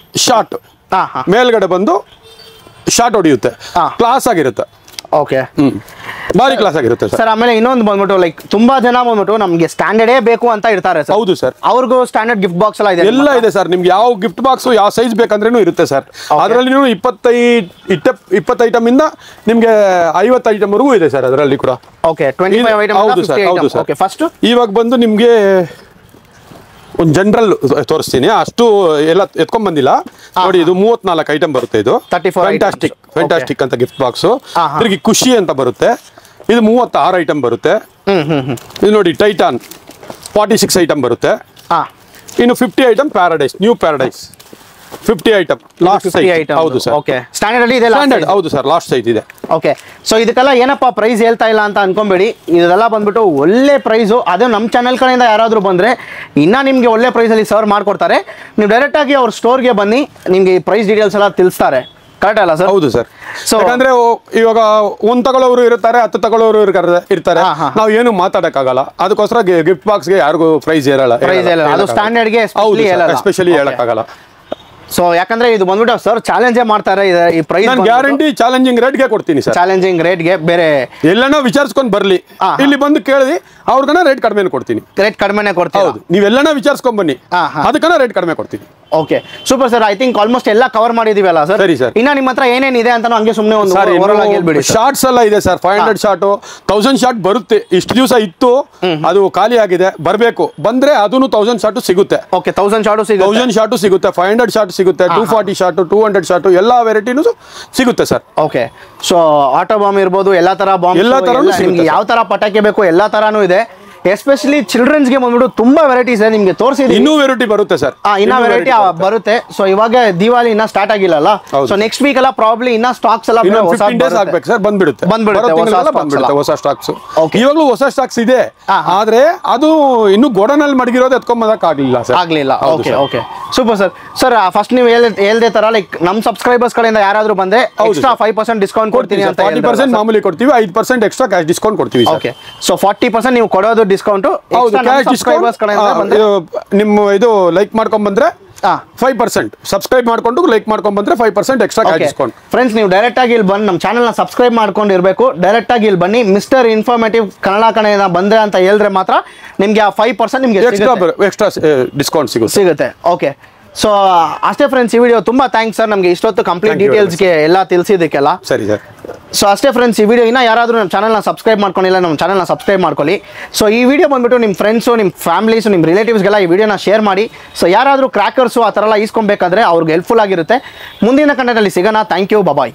ಶಾರ್ಟ್, ಮೇಲ್ಗಡೆ ಬಂದು ಶಾರ್ಟ್ ಹೊಡೆಯುತ್ತೆ, ಕ್ಲಾಸ್ ಆಗಿರುತ್ತೆ. ಓಕೆ. ಭಾರಿ ಕ್ಲಾಸ್ ಆಗಿರುತ್ತೆ ಸರ್. ಆಮೇಲೆ ಇನ್ನೊಂದು ಬಂದ್ಬಿಟ್ಟು ಲೈಕ್ ತುಂಬಾ ಜನ ಬಂದ್ಬಿಟ್ಟು ನಮ್ಗೆ ಸ್ಟ್ಯಾಂಡರ್ಡೇ ಬೇಕು ಅಂತ ಇರ್ತಾರೆ ಸರ್. ಹೌದು ಸರ್. ಅವ್ರಿಗೂ ಸ್ಟ್ಯಾಂಡರ್ಡ್ ಗಿಫ್ಟ್ ಬಾಕ್ಸ್ ಎಲ್ಲ ಇದೆ. ಎಲ್ಲ ಇದೆ ಸರ್. ನಿಮ್ಗೆ ಯಾವ ಗಿಫ್ಟ್ ಬಾಕ್ಸ್ ಯಾವ ಸೈಜ್ ಬೇಕಂದ್ರೂ ಇರುತ್ತೆ ಸರ್. ಅದರಲ್ಲಿ 20 ಐಟಮ್ ಇಂದ ನಿಮ್ಗೆ 50 ಐಟಮ್ ವರೆಗೂ ಇದೆ ಸರ್ ಅದರಲ್ಲಿ ಕೂಡ. ಓಕೆ. 25 ಐಟಮ್. ಹೌದು ಸರ್. ಹೌದು ಸರ್. ಓಕೆ. ಫಸ್ಟ್ ಇವಾಗ ಬಂದು ನಿಮ್ಗೆ ಒಂದು ಜನರಲ್ ತೋರಿಸ್ತೀನಿ, ಅಷ್ಟು ಎಲ್ಲ ಎತ್ಕೊಂಡ್ ಬಂದಿಲ್ಲ ನೋಡಿ. ಇದು 34 ಐಟಮ್ ಬರುತ್ತೆ. ಇದು ಫ್ಯಾಂಟಾಸ್ಟಿಕ್ ಅಂತ ಗಿಫ್ಟ್ ಬಾಕ್ಸ್. ತಿರುಗಿ ಖುಷಿ ಅಂತ ಬರುತ್ತೆ, ಇದು 36 ಐಟಮ್ ಬರುತ್ತೆ. ಇದು ನೋಡಿ ಟೈಟಾನ್ 46 ಐಟಮ್ ಬರುತ್ತೆ. ಇನ್ನು 50 item paradise, new paradise 50 item last size. ಹೌದು ಸರ್. ಓಕೆ. ಸ್ಟ್ಯಾಂಡರ್ಡ್ ಅಲ್ಲಿ ಇದೆ. ಸ್ಟ್ಯಾಂಡರ್ಡ್. ಹೌದು ಸರ್. ಲಾಸ್ಟ್ ಸೈಜ್ ಇದೆ. ಓಕೆ. ಸೊ ಇದಕ್ಕೆಲ್ಲ ಏನಪ್ಪ ಪ್ರೈಸ್ ಹೇಳ್ತಾ ಇಲ್ಲ ಅಂತ ಅನ್ಕೊಂಬೇಡಿ. ಇದೆಲ್ಲ ಬಂದ್ಬಿಟ್ಟು ಒಳ್ಳೆ ಪ್ರೈಸು. ಅದೇ ನಮ್ಮ ಚಾನಲ್ ಕಡೆಯಿಂದ ಯಾರಾದರೂ ಬಂದರೆ ಇನ್ನೂ ನಿಮಗೆ ಒಳ್ಳೆ ಪ್ರೈಸಲ್ಲಿ ಸರ್ವ್ ಮಾಡ್ಕೊಡ್ತಾರೆ. ನೀವು ಡೈರೆಕ್ಟಾಗಿ ಅವ್ರ ಸ್ಟೋರ್ಗೆ ಬನ್ನಿ, ನಿಮಗೆ ಈ ಪ್ರೈಸ್ ಡೀಟೇಲ್ಸ್ ಎಲ್ಲ ತಿಳಿಸ್ತಾರೆ. ಕರೆಕ್ಟ್ ಅಲ್ಲ ಸರ್? ಹೌದು ಸರ್. ಸೊ ಯಾಕಂದ್ರೆ ಇವಾಗ ಒಂದ್ ತಗೊಳ್ಳೋರು ಇರ್ತಾರೆ, 10 ತಗೊಳ್ಳೋರು ಇರ್ತಾರೆ. ನಾವು ಏನು ಮಾತಾಡಕ್ಕಾಗಲ್ಲ. ಅದಕ್ಕೋಸ್ಕರ ಗಿಫ್ಟ್ ಬಾಕ್ಸ್ಗೆ ಯಾರಿಗೂ ಪ್ರೈಸ್ ಇರಲ್ಲ. ಅದು ಸ್ಟ್ಯಾಂಡರ್ಡ್ಗೆ ಎಸ್ಪೆಷಲಿ ಹೇಳಕ್ಕಾಗಲ್ಲ. ಸೊ ಯಾಕಂದ್ರೆ ಇದು ಬಂದ್ಬಿಟ್ಟು ಸರ್ ಚಾಲೆಂಜೇ ಮಾಡ್ತಾರೆ ಈ ಪ್ರೈಸ್ ನಾನು ಗ್ಯಾರಂಟಿ ಚಾಲೆಂಜಿಂಗ್ ರೇಟ್ಗೆ ಕೊಡ್ತೀನಿ ಸರ್. ಚಾಲೆಂಜಿಂಗ್ ರೇಟ್ಗೆ ಬೇರೆ ಎಲ್ಲನೋ ವಿಚಾರಿಸ್ಕೊಂಡು ಬರಲಿ, ಇಲ್ಲಿ ಬಂದು ಕೇಳಿ ಅವ್ರಿಗನ ರೇಟ್ ಕಡಿಮೆ ಕೊಡ್ತೀನಿ. ರೇಟ್ ಕಡಿಮೆನೇ ಕೊಡ್ತೀವಿ. ಹೌದು, ನೀವೆಲ್ಲನ ವಿಚಾರಿಸ್ಕೊಂಡ್ ಬನ್ನಿ, ಅದಕ್ಕನ ರೇಟ್ ಕಡಿಮೆ ಕೊಡ್ತೀನಿ. Okay super sir. I think almost ಎಲ್ಲ ಕವರ್ ಮಾಡಿದೀವಲ್ಲ ಸರ್? ಸರಿ ಸರ್. ಇನ್ನ ನಿಮ್ಮ ಹತ್ರ ಏನೇನಿದೆ ಅಂತ ಹಂಗೆ ಸುಮ್ಮನೆ ಒಂದು ಓವರಾಲ್ ಆಗಿ ಹೇಳ್ಬಿಡಿ. ಶಾರ್ಟ್ಸ್ ಎಲ್ಲ ಇದೆ ಸರ್, 500 ಶಾರ್ಟ್ 1000 ಶಾರ್ಟ್ ಬರುತ್ತೆ. ಇಷ್ಟು ದಿವಸ ಇತ್ತು, ಅದು ಖಾಲಿ ಆಗಿದೆ. ಬರಬೇಕು, ಬಂದ್ರೆ ಅದನ್ನು 1000 ಶಾರ್ಟ್ ಸಿಗುತ್ತೆ. ಓಕೆ 1000 ಶಾರ್ಟ್ ಸಿಗುತ್ತೆ, 1000 ಶಾರ್ಟ್ ಸಿಗುತ್ತೆ, 500 ಶಾರ್ಟ್ ಸಿಗುತ್ತೆ, 240 ಶಾರ್ಟ್, 200 ಶಾರ್ಟ್, ಎಲ್ಲ ವೆರೈಟಿನೂ ಸಿಗುತ್ತೆ sir. Okay so auto bomb ಇರ್ಬೋದು, ಎಲ್ಲಾ ತರ ಬಾಂಬ್, ಎಲ್ಲ ತರನು ನಿಮ್ಗೆ ಯಾವ ತರ ಪಟಾಕಿ ಬೇಕು ಎಲ್ಲಾ ತರಾನು ಇದೆ. ಎಸ್ಪೆಷಲಿ ಚಿಲ್ಡ್ರನ್ಸ್ಗೆ ಬಂದ್ಬಿಟ್ಟು ತುಂಬಾ ವೆರೈಟೀಸ್ ಇದೆ, ನಿಮ್ಗೆ ತೋರಿಸಿದ್ವಿ. ಇನ್ನೂ ವೆರೈಟಿ ಬರುತ್ತೆ ಸರ್, ಇನ್ನ ವೆರೈಟಿ ಬರುತ್ತೆ. ಸೊ ಇವಾಗ ದಿವಾಲಿ ಇನ್ನ ಸ್ಟಾರ್ಟ್ ಆಗಿಲ್ಲಲ್ಲ, ಸೊ ನೆಕ್ಸ್ಟ್ ವೀಕ್ ಎಲ್ಲ ಪ್ರಾಬ್ಲಿ ಇನ್ನ ಸ್ಟಾಕ್ಸ್ ಎಲ್ಲ 15 ಡೇಸ್ ಆಗ್ಬೇಕು ಸರ್, ಬಂದ್ಬಿಡುತ್ತೆ ಹೊಸ ಸ್ಟಾಕ್ಸ್. ಇವಾಗಲೂ ಹೊಸ ಸ್ಟಾಕ್ಸ್ ಇದೆ, ಆದ್ರೆ ಅದು ಇನ್ನು ಗೋಡನಲ್ಲಿ ಮಡಗಿರೋದು ಎತ್ಕೊಂಬದಕ್ ಆಗ್ಲಿಲ್ಲ ಸರ್. ಆಗ್ಲಿಲ್ಲ. Okay okay super sir. Sir first ನೀವು ಹೇಳ್ದೆ ತರ ಲೈಕ್ ನಮ್ ಸಬ್ಸ್ಕ್ರೈಬರ್ಸ್ ಕಡೆಯಿಂದ ಯಾರಾದ್ರೂ ಬಂದ್ರೆ ಎಕ್ಸ್ಟ್ರಾ 5% ಡಿಸ್ಕೌಂಟ್ ಕೊಡ್ತೀನಿ ಅಂತ. 40% ಮಾಮೂಲಿ ಕೊಡ್ತೀವಿ, 5% ಎಕ್ಸ್ಟ್ರಾ ಕ್ಯಾಶ್ ಡಿಸ್ಕೌಂಟ್ ಕೊಡ್ತೀವಿ. ಓಕೆ ಸೊ 40% ನೀವು ಕೊಡೋದು ಡಿಸ್ಕೌಂಟ್. ನಿಮ್ಮ ಇದು ಲೈಕ್ ಮಾಡ್ಕೊಂಡ್ ಬಂದ್ರೆ 5%, ಸಬ್ಸ್ಕ್ರೈಬ್ ಮಾಡ್ಕೊಂಡು ಲೈಕ್ ಮಾಡ್ಕೊಂಡ್ ಬಂದ್ರೆ 5% ಎಕ್ಸ್ಟ್ರಾ ಕ್ಯಾಶ್ ಡಿಸ್ಕೌಂಟ್. ಫ್ರೆಂಡ್ಸ್, ನೀವು ಡೈರೆಕ್ಟ್ ಆಗಿ ಇಲ್ಲಿ ಬಂದು ನಮ್ಮ ಚಾನಲ್ ನ ಸಬ್ಸ್ಕ್ರೈಬ್ ಮಾಡ್ಕೊಂಡು ಇರಬೇಕು. ಡೈರೆಕ್ಟ್ ಆಗಿ ಇಲ್ಲಿ ಬನ್ನಿ, ಮಿಸ್ಟರ್ ಇನ್ಫಾರ್ಮೇಟಿವ್ ಕನ್ನಡ ಕಡೆಯಿಂದ ಬಂದ್ರೆ ಅಂತ ಹೇಳಿದ್ರೆ ಮಾತ್ರ ನಿಮ್ಗೆ ಆ 5% ನಿಮ್ಗೆ ಎಕ್ಸ್ಟ್ರಾ ಡಿಸ್ಕೌಂಟ್ ಸಿಗುತ್ತೆ. ಓಕೆ ಸೊ ಅಷ್ಟೇ ಫ್ರೆಂಡ್ಸ್, ಈ ವಿಡಿಯೋ ತುಂಬಾ ಥ್ಯಾಂಕ್ಸ್ ಸರ್, ನಮಗೆ ಇಷ್ಟೊತ್ತು ಕಂಪ್ಲೀಟ್ ಡೀಟೇಲ್ಸ್ಗೆ ಎಲ್ಲ ತಿಳಿಸಿದ್ದಕ್ಕೆಲ್ಲ. ಸರಿ ಸರ್. ಸೊ ಅಷ್ಟೇ ಫ್ರೆಂಡ್ಸ್, ಈ ವಿಡಿಯೋ ಇನ್ನ ಯಾರಾದರೂ ನಮ್ಮ ಚಾನಲ್ನ ಸಬ್ಸ್ಕ್ರೈಬ್ ಮಾಡ್ಕೊಂಡಿಲ್ಲ, ನಮ್ಮ ಚಾನಲ್ನ ಸಬ್ಸ್ಕ್ರೈಬ್ ಮಾಡ್ಕೊಳ್ಳಿ. ಸೊ ಈ ವಿಡಿಯೋ ಬಂದ್ಬಿಟ್ಟು ನಿಮ್ಮ ಫ್ರೆಂಡ್ಸು, ನಿಮ್ಮ ಫ್ಯಾಮಿಲೀಸು, ನಿಮ್ಮ ರಿಲೇಟಿವ್ಸ್ಗೆಲ್ಲ ಈ ವಿಡಿಯೋನ ಶೇರ್ ಮಾಡಿ. ಸೊ ಯಾರಾದರೂ ಕ್ರ್ಯಾಕರ್ಸು ಆ ಥರ ಎಲ್ಲ ಈಸ್ಕೊಬೇಕಾದ್ರೆ ಅವ್ರಿಗೆ ಹೆಲ್ಪ್ಫುಲ್ ಆಗಿರುತ್ತೆ. ಮುಂದಿನ ಕಂಟೆಂಟಲ್ಲಿ ಸಿಗೋಣ. Thank you, bye.